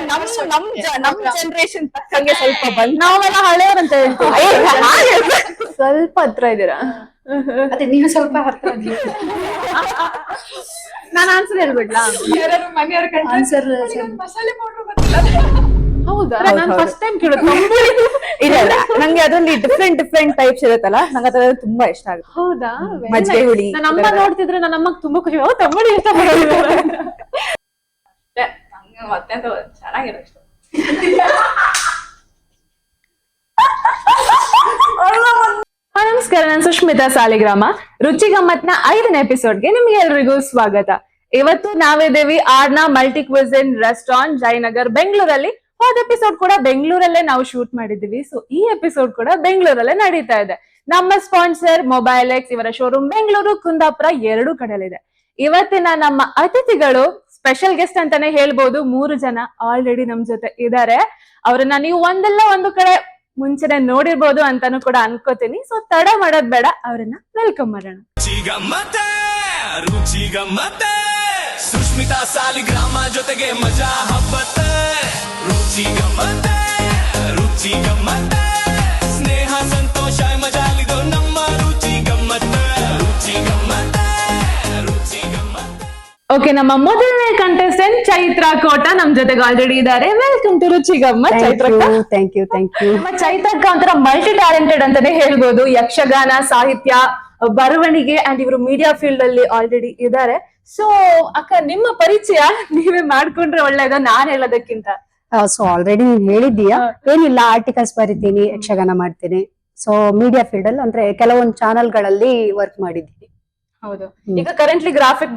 ನಮ್ ಜನರೇಷನ್ ತಕ್ಕಂಗೆ ಸ್ವಲ್ಪ ಬಂದ್ ನಾವೆಲ್ಲ ಹಳೆಯವ್ರಂತ ಹೇಳ್ತೀವಿ. ಸ್ವಲ್ಪ ಹತ್ರ ಇದ್ದೀರಾ. ಅದೇ ನೀವು ಸ್ವಲ್ಪ ಹತ್ರ ನಾನು ಆನ್ಸರ್ ಹೇಳ್ಬಿಡ್ಲಾ? ಮನೆಯವ್ರ ಆನ್ಸರ್ ಮಸಾಲೆ ಪೌಡರ್ ಗೊತ್ತಿಲ್ಲ. ಹೌದಾ? ನಾನು ಫಸ್ಟ್ ಟೈಮ್ ಕೇಳೋದು. ಇಲ್ಲ ನಂಗೆ ಅದ್ರಲ್ಲಿ ಡಿಫ್ರೆಂಟ್ ಟೈಪ್ಸ್ ಇರುತ್ತಲ್ಲ, ನಂಗೆ ಅದ್ರಲ್ಲಿ ತುಂಬಾ ಇಷ್ಟ ಆಗುತ್ತೆ. ಹೌದಾ? ಮಜ್ಜಿಗೆ ಹುಳಿ. ನನ್ನ ಅಮ್ಮ ನೋಡ್ತಿದ್ರೆ ನನ್ನ ಅಮ್ಮಗ್ ತುಂಬಾ ಖುಷಿ. ತಂಬಡಿ ಇಷ್ಟ ಮತ್ತೆ ಚೆನ್ನಾಗಿರುತ್ತೆ. ನಮಸ್ಕಾರ, ನಾನು ಸುಷ್ಮಿತಾ ಸಾಲಿಗ್ರಾಮ. ರುಚಿ ಗಮ್ಮತ್ನ 5ನೇ ಎಪಿಸೋಡ್ಗೆ ನಿಮ್ಗೆ ಎಲ್ರಿಗೂ ಸ್ವಾಗತ. ಇವತ್ತು ನಾವಿದ್ದೇವೆ ಆರ್ನಾ ಮಲ್ಟಿ ಕ್ವಿಸಿನ್ ರೆಸ್ಟೋರೆಂಟ್, ಜಯನಗರ್, ಬೆಂಗಳೂರಲ್ಲಿ. ಹೋದ ಎಪಿಸೋಡ್ ಕೂಡ ಬೆಂಗಳೂರಲ್ಲೇ ನಾವು ಶೂಟ್ ಮಾಡಿದೀವಿ. ಸೊ ಈ ಎಪಿಸೋಡ್ ಕೂಡ ಬೆಂಗಳೂರಲ್ಲೇ ನಡೀತಾ ಇದೆ. ನಮ್ಮ ಸ್ಪಾನ್ಸರ್ ಮೊಬೈಲ್ ಎಕ್ಸ್, ಇವರ ಶೋರೂಮ್ ಬೆಂಗಳೂರು, ಕುಂದಾಪುರ 2 ಕಡೆಯಲ್ಲಿದೆ. ಇವತ್ತಿನ ನಮ್ಮ ಅತಿಥಿಗಳು ಸ್ಪೆಷಲ್ ಗೆಸ್ಟ್ ಅಂತಾನೆ ಹೇಳ್ಬೋದು. 3 ಜನ ಆಲ್ರೆಡಿ ನಮ್ ಜೊತೆ ಇದ್ದಾರೆ. ಅವ್ರನ್ನ ನೀವು ಒಂದಲ್ಲ ಒಂದು ಕಡೆ ಮುಂಚೆನೆ ನೋಡಿರ್ಬೋದು ಅಂತಾನು ಕೂಡ ಅನ್ಕೋತೀನಿ. ಸೊ ತಡ ಮಾಡೋದ್ ಬೇಡ, ಅವ್ರನ್ನ ವೆಲ್ಕಮ್ ಮಾಡೋಣ. ಸುಷ್ಮಿತಾ ಸಾಲಿಗ್ರಾಮ ಜೊತೆಗೆ ಮಜಾ ಹಬ್ಬತ್ತೆ. ರುಚಿ ಗಮ್ಮತ್ತೆ, ರುಚಿ ಗಮ್ಮತ್ತೆ, ಸ್ನೇಹ ಸಂತೋಷ ಮಜಾಲಿದು ನಮ್ಮ ರುಚಿ ಗಮ್ಮತ್ತೆ. ರುಚಿ ಗಮ್ಮತ್ತೆ, ರುಚಿ ಗಮ್ಮತ್ತೆ. ಓಕೆ, ನಮ್ಮ ಮೊದಲನೇ ಕಂಟೆಸ್ಟೆಂಟ್ ಚೈತ್ರ ಕೋಟ ನಮ್ ಜೊತೆಗೆ ಆಲ್ರೆಡಿ ಇದ್ದಾರೆ. Welcome to Ruchi Gammat. Chaitra, thank you. ನಮ್ಮ ಚೈತ್ರಕ್ಕ ಒಂಥರ ಮಲ್ಟಿ ಟ್ಯಾಲೆಂಟೆಡ್ ಅಂತಾನೆ ಹೇಳ್ಬೋದು. ಯಕ್ಷಗಾನ, ಸಾಹಿತ್ಯ, ಬರವಣಿಗೆ ಅಂಡ್ ಇವರು ಮೀಡಿಯಾ ಫೀಲ್ಡ್ ಅಲ್ಲಿ ಆಲ್ರೆಡಿ ಇದ್ದಾರೆ. ಸೊ ಅಕ್ಕ, ನಿಮ್ಮ ಪರಿಚಯ ನೀವೇ ಮಾಡ್ಕೊಂಡ್ರೆ ಒಳ್ಳೇದ ನಾನ್ ಹೇಳೋದಕ್ಕಿಂತ? ಸೊ ಆಲ್ರೆಡಿ ನೀನ್ ಹೇಳಿದ್ದೀಯಾ. ಏನಿಲ್ಲ, ಆರ್ಟಿಕಲ್ಸ್ ಬರಿತೀನಿ, ಯಕ್ಷಗಾನ ಮಾಡ್ತೀನಿ. ಸೊ ಮೀಡಿಯಾ ಫೀಲ್ಡ್ ಅಲ್ಲಿ ಅಂದ್ರೆ ಕೆಲವೊಂದು ಚಾನೆಲ್ ಗಳಲ್ಲಿ ವರ್ಕ್ ಮಾಡಿದ್ದೀನಿ. ಹೌದು, ಈಗ ಕರೆಂಟ್ಲಿ ಗ್ರಾಫಿಕ್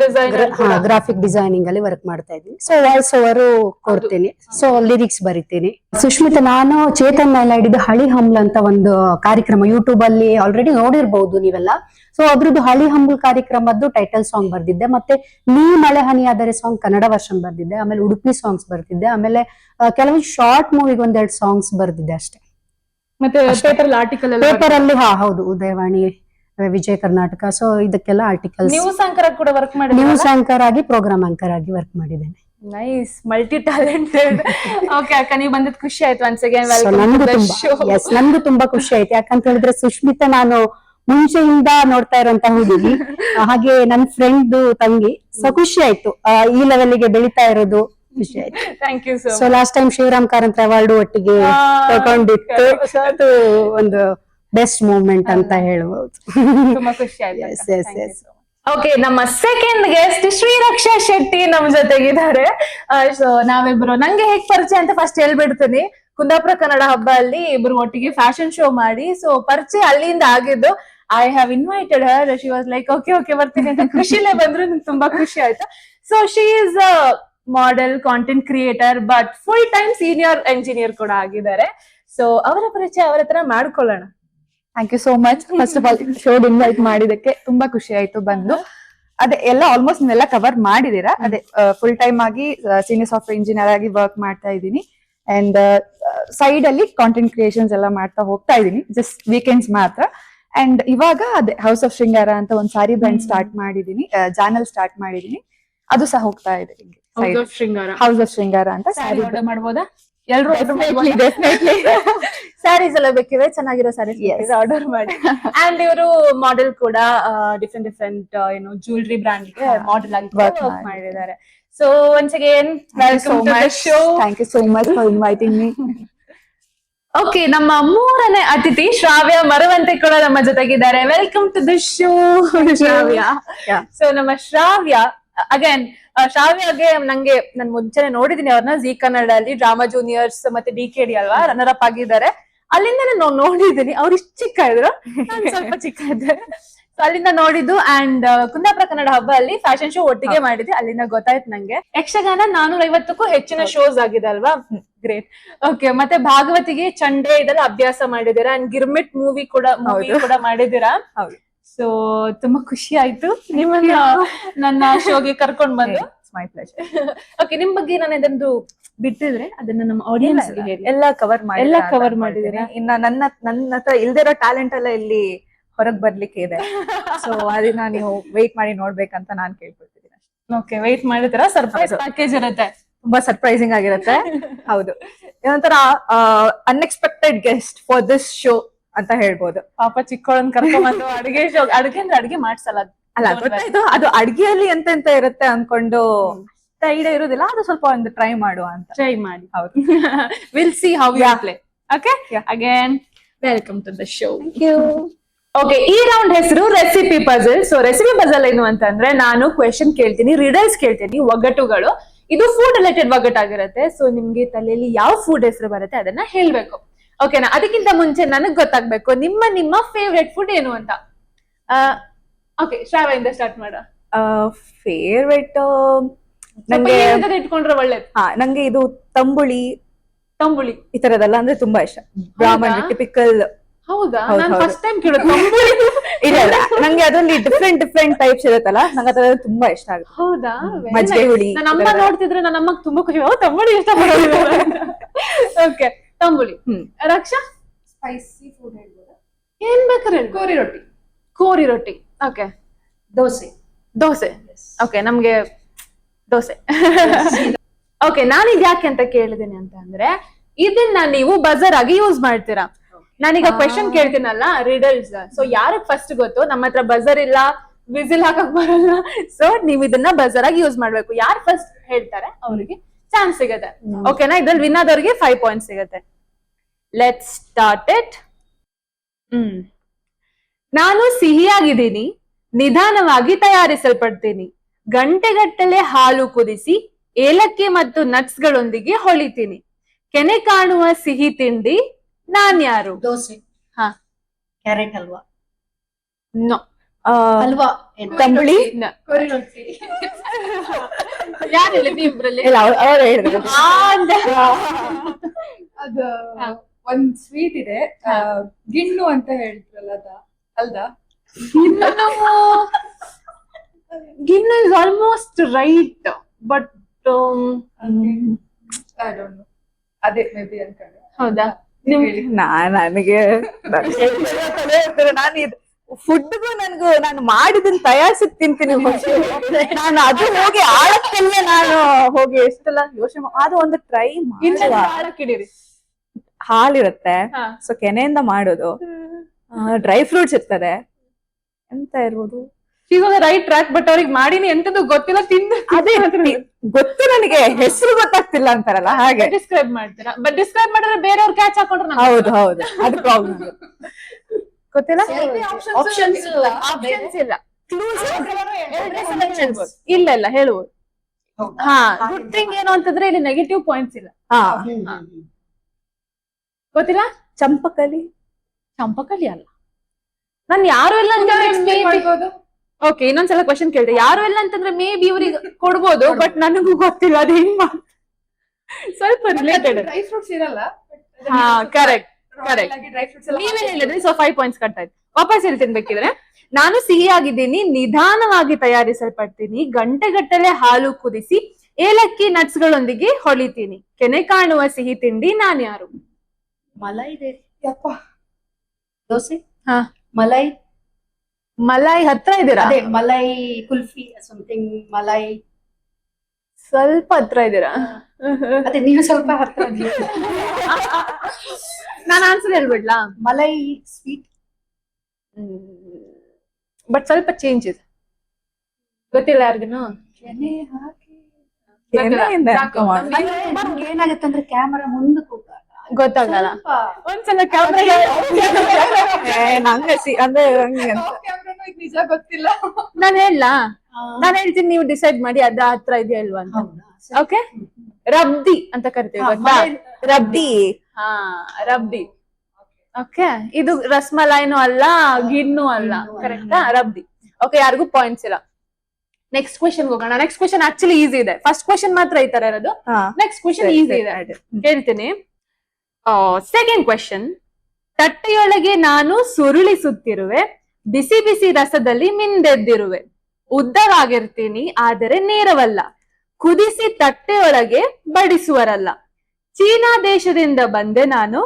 ಡಿಸೈನಿಂಗ್ ಅಲ್ಲಿ ವರ್ಕ್ ಮಾಡ್ತಾ ಇದ್ದೀನಿ. ಸೊ ವಾಯ್ಸ್ ಓವರ್ ಕೊಡ್ತೀನಿ, ಸೊ ಲಿರಿಕ್ಸ್ ಬರಿತೀನಿ. ಸುಷ್ಮಿತಾ, ನಾನು ಚೇತನ್ ನಾಯ್ಡಿದ ಹಳಿ ಹಂಬಲ್ ಅಂತ ಒಂದು ಕಾರ್ಯಕ್ರಮ ಯೂಟ್ಯೂಬ್ ಅಲ್ಲಿ ಆಲ್ರೆಡಿ ನೋಡಿರ್ಬಹುದು ನೀವೆಲ್ಲ. ಸೊ ಅದ್ರದ್ದು ಹಳಿ ಹಂಬಲ್ ಕಾರ್ಯಕ್ರಮದ್ದು ಟೈಟಲ್ ಸಾಂಗ್ ಬರ್ದಿದ್ದೆ. ಮತ್ತೆ ನೀ ಮಳೆ ಹನಿ ಆದರೆ ಸಾಂಗ್ ಕನ್ನಡ ವರ್ಷನ್ ಬರ್ದಿದ್ದೆ. ಆಮೇಲೆ ಉಡುಪಿ ಸಾಂಗ್ಸ್ ಬರ್ದಿದ್ದೆ. ಆಮೇಲೆ ಕೆಲವೊಂದು ಶಾರ್ಟ್ ಮೂವಿಗೆ 1-2 ಸಾಂಗ್ಸ್ ಬರ್ದಿದ್ದೆ ಅಷ್ಟೇ. ಮತ್ತೆ ಪೇಪರ್ ಅಲ್ಲಿ ಹೌದು, ಉದಯವಾಣಿ, ವಿಜಯ ಕರ್ನಾಟಕ, ಸೊ ಇದಕ್ಕೆಲ್ಲ ಆರ್ಟಿಕಲ್ಸ್. ನ್ಯೂಸ್ ಆಂಕರ್ ಕೂಡ ವರ್ಕ್ ಮಾಡಿ, ನ್ಯೂಸ್ ಆಂಕರ್ ಆಗಿ, ಪ್ರೋಗ್ರಾಮ್ ಆಂಕರ್ ಆಗಿ ವರ್ಕ್ ಮಾಡಿದ್ದೇನೆ. Nice, multi talented. ಓಕೆ ಅಕ್ಕ, ನೀವು ಬಂದಿದ್ ಖುಷಿ ಆಯ್ತು. ಒನ್ಸ್ ಅಗೇನ್ ನನ್ಗೂ ತುಂಬಾ ಖುಷಿ ಆಯ್ತು. ಯಾಕಂತ ಹೇಳಿದ್ರೆ ಸುಷ್ಮಿತಾ ನಾನು ಮುಂಚೆಯಿಂದ ನೋಡ್ತಾ ಇರೋಂತ ಹುಡುಗಿ, ಹಾಗೆ ನನ್ ಫ್ರೆಂಡ್ ತಂಗಿ. ಸೊ ಖುಷಿ ಆಯ್ತು ಈ ಲೆವೆಲ್ಗೆ ಬೆಳಿತಾ ಇರೋದು. ಖುಷಿ ಆಯ್ತು. Thank you. So last time Shivaram Karanth award ಒಟ್ಟಿಗೆ ತಗೊಂಡಿತ್ತು. ಅದು ಒಂದು ಬೆಸ್ಟ್ ಮೂಮೆಂಟ್ ಅಂತ ಹೇಳ್ಬಹುದು. ತುಂಬಾ ಖುಷಿ ಆಯ್ತು. ಓಕೆ, ನಮ್ಮ ಸೆಕೆಂಡ್ ಗೆಸ್ಟ್ ಶ್ರೀರಕ್ಷಾ ಶೆಟ್ಟಿ ನಮ್ ಜೊತೆಗಿದ್ದಾರೆ. ಸೊ ನಾವಿಬ್ರು, ನಂಗೆ ಹೇಗ್ ಪರಿಚಯ ಅಂತ ಫಸ್ಟ್ ಹೇಳ್ಬಿಡ್ತೀನಿ. ಕುಂದಾಪುರ ಕನ್ನಡ ಹಬ್ಬ ಅಲ್ಲಿ ಇಬ್ರು ಒಟ್ಟಿಗೆ ಫ್ಯಾಷನ್ ಶೋ ಮಾಡಿ, ಸೊ ಪರಿಚಯ ಅಲ್ಲಿಂದ ಆಗಿದ್ದು. I have invited her. She was like okay ಬರ್ತೀನಿ ಅಂತ ಖುಷಿಲೇ ಬಂದ್ರು. ನಂಗೆ ತುಂಬಾ ಖುಷಿ ಆಯ್ತು. So she is a model, content creator, but full time senior engineer ಕೂಡ ಆಗಿದ್ದಾರೆ. ಸೊ ಅವರ ಪರಿಚಯ ಅವರ ಹತ್ರ ಮಾಡ್ಕೊಳ್ಳೋಣ. Thank you so much. First of all showed invite ಮಾಡಿದಕ್ಕೆ ತುಂಬಾ ಖುಷಿ ಆಯ್ತು ಬಂದು. ಅದೇ ಎಲ್ಲ ಆಲ್ಮೋಸ್ಟ್ ನೀವೆಲ್ಲ ಕವರ್ ಮಾಡಿದೀರಾ. ಅದೇ ಫುಲ್ ಟೈಮ್ ಆಗಿ ಸೀನಿಯರ್ ಸಾಫ್ಟ್ವೇರ್ ಇಂಜಿನಿಯರ್ ಆಗಿ ವರ್ಕ್ ಮಾಡ್ತಾ ಇದ್ದೀನಿ. ಅಂಡ್ ಸೈಡ್ ಅಲ್ಲಿ ಕಾಂಟೆಂಟ್ ಕ್ರಿಯೇಷನ್ಸ್ ಎಲ್ಲ ಮಾಡ್ತಾ ಹೋಗ್ತಾ ಇದ್ದೀನಿ, ಜಸ್ಟ್ ವೀಕೆಂಡ್ಸ್ ಮಾತ್ರ. ಅಂಡ್ ಇವಾಗ ಅದೇ ಹೌಸ್ ಆಫ್ ಶೃಂಗಾರ ಅಂತ ಒಂದ್ ಸಾರಿ ಬ್ರ್ಯಾಂಡ್ ಸ್ಟಾರ್ಟ್ ಮಾಡಿದೀನಿ, ಚಾನಲ್ ಸ್ಟಾರ್ಟ್ ಮಾಡಿದೀನಿ. ಅದು ಸಹ ಹೋಗ್ತಾ ಇದೆ. ಹೌಸ್ ಆಫ್ ಶೃಂಗಾರ ಅಂತ ಸ್ಯಾರಿ ಆರ್ಡರ್ ಮಾಡ್ಬೋದಾ? ಎಲ್ರು ಡೆಫಿನೆಟ್ಲಿ ಸ್ಯಾರೀಸ್ ಎಲ್ಲ ಬೇಕಿದ್ರೆ ಚೆನ್ನಾಗಿರೋ ಸ್ಯಾರೀಸ್ ಆರ್ಡರ್ ಮಾಡಿ. ಅಂಡ್ ಇವರು ಮಾಡೆಲ್ ಕೂಡ ಡಿಫ್ರೆಂಟ್ ಏನು ಜ್ಯುವೆಲ್ರಿ ಬ್ರಾಂಡ್ ಗೆ ಮಾಡೆಲ್ ಆಗಿ ವರ್ಕ್ ಮಾಡಿದ್ದಾರೆ. So once again welcome to the show. Thank you so much for inviting me. Okay, ನಮ್ಮ 3ನೇ ಅತಿಥಿ ಶ್ರಾವ್ಯ ಮರವಂತೆ ಕೂಡ ನಮ್ಮ ಜೊತೆಗಿದ್ದಾರೆ. Welcome to the show Shravya. So ನಮ್ಮ ಶ್ರಾವ್ಯ ಅಗೇನ್, ಶ್ರಾವ್ಯಗೆ ನಂಗೆ ನನ್ ಮುಂಚೆನೆ ನೋಡಿದೀನಿ ಅವ್ರನ್ನ ಜಿ ಕನ್ನಡ ಅಲ್ಲಿ ಡ್ರಾಮಾ ಜೂನಿಯರ್ಸ್ ಮತ್ತೆ DKD ಅಲ್ವಾ ರನ್ನರ್ ಅಪ್ ಆಗಿದ್ದಾರೆ. ಅಲ್ಲಿಂದ ನಾನು ನೋಡಿದೀನಿ. ಅವ್ರು ಇಷ್ಟು ಚಿಕ್ಕ ಇದ್ರು, ನಾನು ಸ್ವಲ್ಪ ಚಿಕ್ಕ ಇದ್ದೆ. ಸೊ ಅಲ್ಲಿಂದ ನೋಡಿದ್ದು. ಅಂಡ್ ಕುಂದಾಪುರ ಕನ್ನಡ ಹಬ್ಬ ಅಲ್ಲಿ ಫ್ಯಾಷನ್ ಶೋ ಒಟ್ಟಿಗೆ ಮಾಡಿದ್ದೆ. ಅಲ್ಲಿಂದ ಗೊತ್ತಾಯ್ತು ನಂಗೆ ಯಕ್ಷಗಾನ 450ಕ್ಕೂ ಹೆಚ್ಚಿನ ಶೋಸ್ ಆಗಿದೆ ಅಲ್ವಾ? ಗ್ರೇಟ್. ಓಕೆ, ಮತ್ತೆ ಭಾಗವತಿಗೆ ಚಂಡೆ ಇದೆಲ್ಲ ಅಭ್ಯಾಸ ಮಾಡಿದೀರಾ. ಅಂಡ್ ಗಿರ್ಮಿಟ್ ಮೂವಿ ಕೂಡ ಮಾಡಿದೀರಾ. ಸೊ ತುಂಬಾ ಖುಷಿ ಆಯ್ತು ನಿಮ್ಮನ್ನ ನನ್ನ ಶೋಗೆ ಕರ್ಕೊಂಡ್ ಬಂದು. ಮೈ ಪ್ಲೆಜರ್. ಓಕೆ, ನಿಮ್ ಬಗ್ಗೆ ನಾನು ಇದೊಂದು ಬಿಟ್ಟಿದ್ರೆ ಅದನ್ನ ನಮ್ಮ ಆಡಿಯನ್ಸ್ ಎಲ್ಲ ಕವರ್ ಮಾಡಿದೀರಾ. ಇನ್ನ ನನ್ನ ಹತ್ರ ಇಲ್ದಿರೋ ಟ್ಯಾಲೆಂಟ್ ಎಲ್ಲ ಇಲ್ಲಿ ಹೊರಗ್ ಬರ್ಲಿಕ್ಕೆ ಇದೆ. ಸೊ ಅದನ್ನ ನೀವು ವೇಟ್ ಮಾಡಿ ನೋಡ್ಬೇಕಂತ ನಾನ್ ಕೇಳ್ಕೊಳ್ತಿದ್ದೀನಿ. ಓಕೆ, ವೇಟ್ ಮಾಡಿದ್ರ? ಸರ್ಪ್ರೈಸ್ ಪ್ಯಾಕೇಜ್ ಇರುತ್ತೆ. ತುಂಬಾ ಸರ್ಪ್ರೈಸಿಂಗ್ ಆಗಿರುತ್ತೆ. ಹೌದು, ಇದೊಂಥರ unexpected guest for this show ಅಂತ ಹೇಳ್ಬೋದು. ಪಾಪ ಚಿಕ್ಕವಳನ್ ಕರ್ಕೊಂಡ್ಬಂದು ಅಡ್ಗೆ ಮಾಡ್ಸಲ್ಲ. ಅಲ್ಲ, ಗೊತ್ತಾಯ್ತು ಅದು ಅಡ್ಗೆಯಲ್ಲಿ ಎಂತೆಂತ ಇರುತ್ತೆ ಅನ್ಕೊಂಡು ಐಡಿಯಾ ಇರೋದಿಲ್ಲ. ಅದು ಸ್ವಲ್ಪ ಒಂದು ಟ್ರೈ ಮಾಡುವ ಅಂತ. ಟ್ರೈ ಮಾಡಿ. ಹೌದು. Will see how you play. Okay, again welcome to the show. Okay, ಈ ರೌಂಡ್ ಹೆಸರು recipe puzzle. So recipe puzzle ಏನು ಅಂತಂದ್ರೆ, ನಾನು ಕ್ವೆಶನ್ ಕೇಳ್ತೀನಿ, ರಿಡಲ್ಸ್ ಕೇಳ್ತೀನಿ, ಒಗ್ಗಟ್ಟುಗಳು. ಇದು ಫುಡ್ ರಿಲೇಟೆಡ್ ಒಗ್ಗಟ್ಟಾಗಿರುತ್ತೆ. ಸೊ ನಿಮ್ಗೆ ತಲೆಯಲ್ಲಿ ಯಾವ ಫುಡ್ ಹೆಸರು ಬರುತ್ತೆ ಅದನ್ನ ಹೇಳ್ಬೇಕು. ಓಕೆನಾ? ಅದಕ್ಕಿಂತ ಮುಂಚೆ ನನಗ್ ಗೊತ್ತಾಗ್ಬೇಕು ನಿಮ್ಮ ಫೇವ್ರೆಟ್ ಫುಡ್ ಏನು ಅಂತ. ಓಕೆ, ಶ್ರಾವ್ಯಿಂದ ಸ್ಟಾರ್ಟ್ ಮಾಡ. ಫೇವ್ರೇಟ್ ನಂಗೆ ಇಟ್ಕೊಂಡ್ರೆ ಒಳ್ಳೇದು. ನಂಗೆ ಇದು ತಂಬುಳಿ ಈ ತರದೆಲ್ಲ ಅಂದ್ರೆ ತುಂಬಾ ಇಷ್ಟ. ಬ್ರಾಹ್ಮಣ ಟಿಪಿಕಲ್. ಹೌದಾ? ಹೌದು, ನಾನು ಹೌದು. ಫಸ್ಟ್ ಟೈಮ್ ಕೇಳೋದು. ಇಲ್ಲ ನಂಗೆ ಅದ್ರಲ್ಲಿ ಡಿಫ್ರೆಂಟ್ ಟೈಪ್ಸ್ ಇರುತ್ತಲ್ಲ, ನಂಗೆ ಅದ್ರಲ್ಲಿ ತುಂಬಾ ಇಷ್ಟ ಆಗುತ್ತೆ. ಹೌದಾ? ಮಜ್ಜಿಗೆ ಹುಳಿ ನನ್ನ ಅಮ್ಮ ನೋಡ್ತಿದ್ರೆ ನನ್ನ ಅಮ್ಮಗ್ ತುಂಬಾ ಖುಷಿ. ತಂಬುಳಿ ಇಷ್ಟ ಪಡೋದು. ಓಕೆ, ತಂಬುಳಿ. ರಕ್ಷಾ? ಸ್ಪೈಸಿ ಫುಡ್ ಹೇಳ್ಬೋದಾ? ಏನ್ ಬೇಕಾದ್ರೆ ಹೇಳು. ಕೋರಿ ರೊಟ್ಟಿ. ಓಕೆ, ದೋಸೆ. ಓಕೆ, ನಮ್ಗೆ ದೋಸೆ. ಓಕೆ, ನಾನು ಇದು ಯಾಕೆ ಅಂತ ಕೇಳಿದ್ದೀನಿ ಅಂತ ಅಂದ್ರೆ, ಇದನ್ನ ನೀವು ಬಜರ್ ಆಗಿ ಯೂಸ್ ಮಾಡ್ತೀರಾ. ನಾನೀಗ ಕ್ವೆಶನ್ ಕೇಳ್ತೀನಲ್ಲ, ರಿಡಲ್ಸ್. ಸೊ ಯಾರಿಗೆ ಫಸ್ಟ್ ಗೊತ್ತು? ನಮ್ಮ ಹತ್ರ ಬಜರ್ ಇಲ್ಲ, ವಿಸಿಲ್ ಹಾಕಕ್ ಬರಲ್ಲ. ಸೊ ನೀವ್ ಇದನ್ನ ಬಜರ್ ಆಗಿ ಯೂಸ್ ಮಾಡ್ಬೇಕು. ಯಾರು ಫಸ್ಟ್ ಹೇಳ್ತಾರೆ ಅವ್ರಿಗೆ ಚಾನ್ಸ್ ಸಿಗತ್ತೆ. ಓಕೆನಾ? ಇದ್ರಲ್ಲಿ ವಿನ್ ಆದವ್ರಿಗೆ 5 ಪಾಯಿಂಟ್ಸ್ ಸಿಗತ್ತೆ. Let's start it. ನಾನು ಸಿಹಿಯಾಗಿದ್ದೀನಿ, ನಿಧಾನವಾಗಿ ತಯಾರಿಸಲ್ಪಡ್ತೀನಿ, ಗಂಟೆಗಟ್ಟಲೆ ಹಾಲು ಕುದಿಸಿ ಏಲಕ್ಕಿ ಮತ್ತು ನಟ್ಸ್ ಗಳೊಂದಿಗೆ ಹೊಳಿತೀನಿ, ಕೆನೆ ಕಾಣುವ ಸಿಹಿ ತಿಂಡಿ ನಾನ್ಯಾರು? ದೋಸೆ. ಹಾ, ಕ್ಯಾರೆಟ್ ಹಲ್ವಾ. ನೋ. ಹಲ್ವಾ. ತಂಬುಳಿ. ಯಾರಿಲ್ಲ ನೀವಿಬ್ರಲ್ಲಿ? ಇಲ್ಲ, ಅವ್ರು ಹೇಳಿದ್ರು. ಅದು ಒಂದ್ ಸ್ವೀಟ್ ಇದೆ, ಗಿಣ್ಣು ಅಂತ ಹೇಳ್ತಾರಲ್ಲ, ಅಲ್ದಾ? ಗಿನ್ನು ಇಸ್ ಆಲ್ಮೋಸ್ಟ್ ರೈಟ್, ಬಟ್ ಅದೇ ಮೇ ಬಿ ಅನ್ಕೊಂಡೆ. ಹೌದಾ? ನನಗೆ ನಾನು ಫುಡ್ಗೂ ನಾನು ಮಾಡಿದನ್ ತಯಾರಿಸಿ ತಿಂತೀನಿ. ನಾನು ಅದು ಹೋಗಿ ಆಳಕ್ಕೆಲ್ಲ ನಾನು ಹೋಗಿ ಎಷ್ಟೆಲ್ಲ ಯೋಚನೆ ಅದು ಒಂದು ಟ್ರೈ ಕಿಡಿರಿ. ಹಾಲಿರುತ್ತೆ, ಹಾ. ಸೊ ಕೆನೆಯಿಂದ ಮಾಡೋದು, ಡ್ರೈ ಫ್ರೂಟ್ಸ್ ಇರ್ತದೆ, ಎಂತ ಇರ್ಬೋದು. ಇವಾಗ ರೈಟ್ ಟ್ರ್ಯಾಕ್, ಬಟ್ ಅವ್ರಿಗೆ ಮಾಡಿನಿ ಎಂತದ್ದು ಗೊತ್ತಿಲ್ಲ, ತಿಂದು ಅದೇ ಗೊತ್ತು, ನನಗೆ ಹೆಸರು ಗೊತ್ತಾಗ್ತಿಲ್ಲ ಅಂತಾರಲ್ಲ ಹಾಗೆ. ಡಿಸ್ಕ್ರೈಬ್ ಮಾಡ್ತೀರಾ, ಬಟ್ ಡಿಸ್ಕ್ರೈಬ್ ಮಾಡಿದ್ರೆ ಬೇರೆಯವ್ರು ಕ್ಯಾಚ್ ಹಾಕೊಂಡ್ರೆ ನಂಗೆ ಹೌದು ಅದು ಪ್ರಾಬ್ಲಮ್. ಗೊತ್ತಿಲ್ಲ. ಆಪ್ಷನ್ಸ್ options ಇಲ್ಲ. ಇಲ್ಲ ಹೇಳ್ಬೋದು. ಹಾ, ಗುಡ್ ಥಿಂಗ್ ಏನು ಅಂತಂದ್ರೆ ಇಲ್ಲಿ ನೆಗೆಟಿವ್ ಪಾಯಿಂಟ್ಸ್ ಇಲ್ಲ. ಹಾ, ಗೊತ್ತಿಲ್ಲ. ಚಂಪಕಲಿ ಅಲ್ಲ. ನಾನು ಯಾರು ಇಲ್ಲ ಅಂತಂದ್ರೆ ಓಕೆ, ಇನ್ನೊಂದ್ಸಲ ಕ್ವಶನ್ ಕೇಳಿದೆ. ಯಾರು ಇಲ್ಲ ಅಂತಂದ್ರೆ ಮೇ ಬಿ ಇವ್ರಿಗೆ ಕೊಡ್ಬೋದು, ಬಟ್ ನನಗೂ ಗೊತ್ತಿಲ್ಲ ಅದು ಹೆಂಗ್ ಸ್ವಲ್ಪ ರಿಲೇಟೆಡ್. ಡ್ರೈ ಫ್ರೂಟ್ಸ್ ಇರಲ್ಲ. ಹಾ, ಕರೆಕ್ಟ್. ಡ್ರೈ ಫ್ರೂಟ್ಸ್ ಎಲ್ಲ ನೀವೇ ಹೇಳಿದ್ರಿ, ಸೊ 5 ಪಾಯಿಂಟ್ಸ್ ಕಟ್ ಆಯ್ತು. ವಾಪಸ್ ಹೇಳ್ತೀನಿ ಬೇಕಿದ್ರೆ. ನಾನು ಸಿಹಿಯಾಗಿದ್ದೀನಿ, ನಿಧಾನವಾಗಿ ತಯಾರಿಸಲ್ಪಡ್ತೀನಿ, ಗಂಟೆಗಟ್ಟಲೆ ಹಾಲು ಕುದಿಸಿ ಏಲಕ್ಕಿ ನಟ್ಸ್ ಗಳೊಂದಿಗೆ ಹೊಳಿತೀನಿ, ಕೆನೆ ಕಾಣುವ ಸಿಹಿ ತಿಂಡಿ ನಾನ್ಯಾರು? ಮಲೈ ಇದೆ. ಯಪ್ಪ. ದೋಸೆ. ಹಾ, ಮಲೈ ಹತ್ರ ಇದ್ದೀರಾ? ಅದೇ ಮಲೈ ಕುಲ್ಫಿ ಸಮಥಿಂಗ್. ಮಲೈ ಸ್ವಲ್ಪ ಹತ್ರ ಇದ್ದೀರಾ? ಅದೇ ನೀವು ಸ್ವಲ್ಪ ಹತ್ರ. ನಾನು ಆನ್ಸರ್ ಹೇಳ್ಬಿಡ್ಲಾ? ಮಲೈ ಸ್ವೀಟ್. ಬಟ್ ಸ್ವಲ್ಪ ಚೇಂಜ್ ಇದೆ. ಗೊತ್ತಿಲ್ಲ ಯಾರಿಗೂ? ಏನಾಗುತ್ತೆ ಅಂದ್ರೆ ಕ್ಯಾಮರಾ ಮುಂದೆ ಕೂತಾಗ ಗೊತ್ತಾಗಲ್ಲ. ಒಂದ್ಸಲ ಕ್ಯಾಮ್ರಾ ನಂಗೆ ಅಂದ್ರೆ ಹಂಗೆ ಅಂತ. ಕ್ಯಾಮ್ರಾನು ಈಗ ನಿಜ ಗೊತ್ತಿಲ್ಲ. ನಾನು ಹೇಳ್ತೀನಿ, ನೀವು ಡಿಸೈಡ್ ಮಾಡಿ ಅದ ಹತ್ರ ಇದೆಯಾ ಇಲ್ವಾ ಅಂತ. ಓಕೆ, ರಬ್ದಿ ಅಂತ ಕರಿತೀವಿ, ಗೊತ್ತಾ? ರಬ್ಡಿ. ಹಾ, ರಬ್ದಿ. ಓಕೆ, ಇದು ರಸ್ಮಲೈನು ಅಲ್ಲ, ಗಿಣ್ಣು ಅಲ್ಲ. ಕರೆಕ್ಟಾ? ರಬ್ದಿ. ಓಕೆ, ಯಾರಿಗೂ ಪಾಯಿಂಟ್ಸ್ ಇಲ್ಲ. ನೆಕ್ಸ್ಟ್ ಕ್ವೆಶನ್ ಹೋಗೋಣ. ನೆಕ್ಸ್ಟ್ ಕ್ವೆಶನ್ ಆಕ್ಚುಲಿ ಈಸಿ ಇದೆ. ಫಸ್ಟ್ ಕ್ವೆಶನ್ ಮಾತ್ರ ಈ ತರ ಇರೋದು. ನೆಕ್ಸ್ಟ್ ಕ್ವೆಶನ್ ಈಸಿ ಇದೆ, ಹೇಳ್ತೀನಿ. Second question. ತಟ್ಟೆಯೊಳಗೆ ನಾನು ಸುರುಳಿಸುತ್ತಿರುವೆ, ಬಿಸಿ ಬಿಸಿ ರಸದಲ್ಲಿ ಮಿಂದೆದ್ದಿರುವೆ, ಉದ್ದವಾಗಿರ್ತೀನಿ ಆದರೆ ನೇರವಲ್ಲ, ಕುದಿಸಿ ತಟ್ಟೆಯೊಳಗೆ ಬಡಿಸುವರಲ್ಲ, ಚೀನಾ ದೇಶದಿಂದ ಬಂದೆ ನಾನು,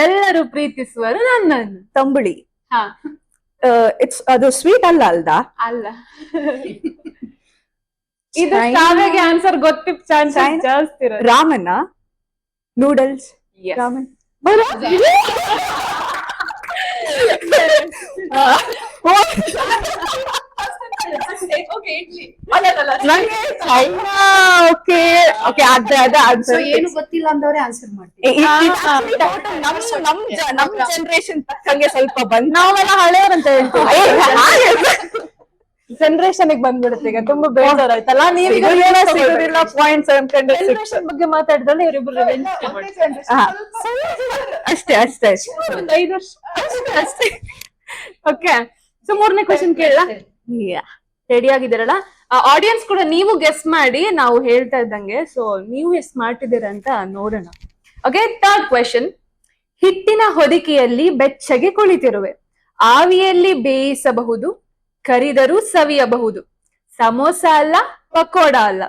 ಎಲ್ಲರೂ ಪ್ರೀತಿಸುವರು ನನ್ನನ್ನು. ತಂಬುಳಿ. ಹಾ, ಅದು ಸ್ವೀಟ್ ಅಲ್ಲ ಅಲ್ದಾ? ಅಲ್ಲ. ಇದು ಶ್ರಾವ್ಯಗೆ ಆನ್ಸರ್ ಗೊತ್ತಿದ್ದ ಚಾನ್ಸಸ್ ಜಾಸ್ತಿ ಇರೋದು. ರಾಮನ ನೂಡಲ್ಸ್ Yes. ರಾಮನ್ ನಂಗೆ ಚೈನಾ ಓಕೆ ಓಕೆ ಅದ ಆನ್ಸರ್ ಏನು ಗೊತ್ತಿಲ್ಲ ಅಂದವ್ರೆ ಆನ್ಸರ್ ಮಾಡ್ತೀವಿ. ನಮ್ ಜನರೇಷನ್ ತಕ್ಕಂಗೆ ಸ್ವಲ್ಪ ಬಂದ್ ನಾವೆಲ್ಲ ಹಳೆಯವ್ರಂತ ಹೇಳ್ತೀವಿ. ಜನರೇಷನ್ ಬಂದ್ಬಿಡುತ್ತೆ ಈಗ. ತುಂಬಾ ಬೇಜಾರ್ ಆಯ್ತಲ್ಲ ನೀವು ಸಿಗೋದಿಲ್ಲ ಪಾಯಿಂಟ್ಸ್ ಅನ್ಕೊಂಡು ಜನರೇಷನ್ ಬಗ್ಗೆ ಮಾತಾಡಿದ್ರೆ ಇವರಿಬ್ರು ಅಷ್ಟೇ ಅಷ್ಟೇ ಒಂದ್ 5 ವರ್ಷ ಅಷ್ಟೇ. ಓಕೆ, ಸೊ 3ನೇ ಕ್ವೆಶ್ಚನ್ ಕೇಳಲ್ಲ? ರೆಡಿ ಆಗಿದ್ದೀರಲ್ಲ? ಆಡಿಯನ್ಸ್ ಕೂಡ ನೀವು ಗೆಸ್ ಮಾಡಿ ನಾವು ಹೇಳ್ತಾ ಇದ್ದಂಗೆ. ಸೊ ನೀವು ಎಷ್ಟು ಸ್ಮಾರ್ಟ್ ಇದ್ದೀರಾ ಅಂತ ನೋಡೋಣ. Okay, 3rd question. ಹಿಟ್ಟಿನ ಹೊದಿಕೆಯಲ್ಲಿ ಬೆಚ್ಚಗೆ ಕುಳಿತಿರುವೆ, ಆವಿಯಲ್ಲಿ ಬೇಯಿಸಬಹುದು, ಕರಿದರೂ ಸವಿಯಬಹುದು, ಸಮೋಸ ಅಲ್ಲ, ಪಕೋಡ ಅಲ್ಲ,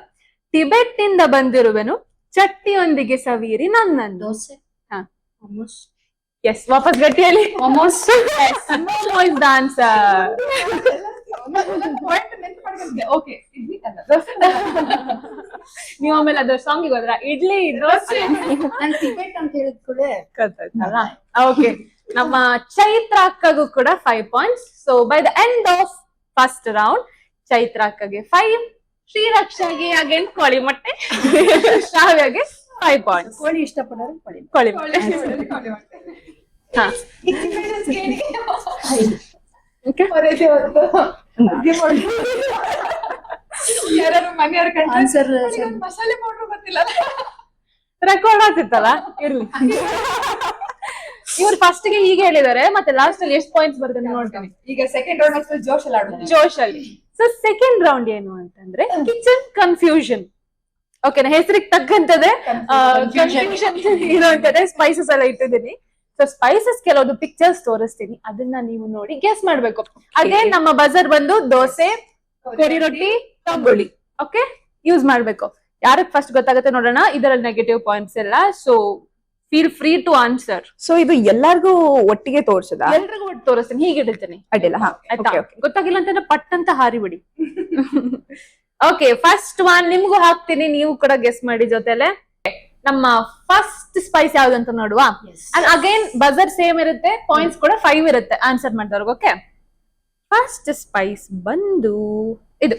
ಟಿಬೆಟ್ ನಿಂದ ಬಂದಿರುವೆನು, ಚಟ್ನಿಯೊಂದಿಗೆ ಸವಿಯಿರಿ ನನ್ನನ್ನು. ದೋಸೆ. ಹಾ, ಎಸ್, ವಾಪಸ್ ಗಟ್ಟಿಯಲ್ಲಿ ಮೋಮೋಸ್ ಇಸ್ ದ ಆನ್ಸರ್. ನೀವು ಆಮೇಲೆ ಅದ್ರ ಸಾಂಗಿಗೆ ಹೋದ್ರ ಇಡ್ಲಿ ದೋಸೆ ನಾನು ಟಿಬೆಟ್ ಅಂತ ಹೇಳಿದ ಕೂಡ ಗೊತ್ತಾಯ್ತಲ್ಲ? ಓಕೆ, ನಮ್ಮ ಚೈತ್ರ ಅಕ್ಕಗೂ ಕೂಡ 5 points. So by the end of first round Chaitra ಅಕ್ಕಗೆ 5, ಶ್ರೀರಕ್ಷಾಗೆ ಅಗೇನ್ ಕೋಳಿ ಮೊಟ್ಟೆ, ಶ್ರಾವ್ಯಗೆ 5 ಪಾಯಿಂಟ್ಸ್. ಕೋಳಿ ಇಷ್ಟಪಡೋರು ಕೋಳಿ. ಕೋಳಿ ಮೊಟ್ಟೆ. ಹಾ, ಆನ್ಸರ್ ರೆಕಾರ್ಡ್ ಆಗ್ತಿತ್ತಲ್ಲ, ಇರ್ಲಿ. ಇವ್ರು ಫಸ್ಟ್ ಗೆ ಹೀಗೆ ಹೇಳಿದಾರೆ, ಮತ್ತೆ ಲಾಸ್ಟ್ ಅಲ್ಲಿ ಎಷ್ಟು ಪಾಯಿಂಟ್ಸ್ ಬರುತ್ತೆ ನೋಡ್ತೀನಿ. ಈಗ ಸೆಕೆಂಡ್ ರೌಂಡ್ ಜೋಶ್ ಎಲ್ಲ ಆಡೋದು. ಜೋಶ್ ಅಲ್ಲಿ. ಸೊ ಸೆಕೆಂಡ್ ರೌಂಡ್ ಏನು ಅಂತಂದ್ರೆ ಕಿಚನ್ ಕನ್ಫ್ಯೂಷನ್. ಓಕೆನಾ, ಹೆಸರಿಗೆ ತಕ್ಕಂತದೆ ಕನ್ಫ್ಯೂಷನ್ ಇರುವಂತದೆ. ಸ್ಪೈಸಸ್ ಎಲ್ಲ ಇಟ್ಟಿದ್ದೀನಿ. ಸೊ ಸ್ಪೈಸಸ್ ಕೆಲವೊಂದು ಪಿಕ್ಚರ್ಸ್ ತೋರಿಸ್ತೀನಿ, ಅದನ್ನ ನೀವು ನೋಡಿ ಗೆಸ್ ಮಾಡ್ಬೇಕು. ಅದೇ ನಮ್ಮ ಬಜರ್ ಬಂದು ದೋಸೆ, ಕೊರಿ ರೊಟ್ಟಿ, ತಂಬುಳಿ. ಓಕೆ, ಯೂಸ್ ಮಾಡ್ಬೇಕು. ಯಾರಿಗೆ ಫಸ್ಟ್ ಗೊತ್ತಾಗುತ್ತೆ ನೋಡೋಣ. ಇದರಲ್ಲಿ ನೆಗೆಟಿವ್ ಪಾಯಿಂಟ್ಸ್ ಎಲ್ಲ. So feel free to answer. So ಇದು ಎಲ್ಲಾರ್ಗು ಒಟ್ಟಿಗೆ ತೋರ್ಸದ? ಎಲ್ರಿಗೂ ಒಟ್ಟು ತೋರಿಸ್ತೀನಿ, ಹೀಗೆ ಇಡ್ತೀನಿ. ಅಡ್ಡಿಲ್ಲ. ಹಾ, ಆಯ್ತಾ? okay, okay. ಗೊತ್ತಾಗಿಲ್ಲ ಅಂತಂದ್ರೆ ಪಟ್ ಅಂತ ಹಾರಿ ಬಿಡಿ. ಓಕೆ, ಫಸ್ಟ್ ಒನ್ ನಿಮ್ಗೂ ಹಾಕ್ತೀನಿ, ನೀವು ಕೂಡ ಗೆಸ್ ಮಾಡಿ ಜೊತೆಲೆ. ನಮ್ಮ ಫಸ್ಟ್ ಸ್ಪೈಸ್ ಯಾವ್ದಂತ ನೋಡುವ. ಅಂಡ್ ಅಗೇನ್ ಬಜರ್ ಸೇಮ್ ಇರುತ್ತೆ, ಪಾಯಿಂಟ್ಸ್ ಕೂಡ 5 ಇರುತ್ತೆ ಆನ್ಸರ್ ಮಾಡಿದವ್ರಿಗೆ. ಓಕೆ, ಫಸ್ಟ್ ಸ್ಪೈಸ್ ಬಂದು ಇದು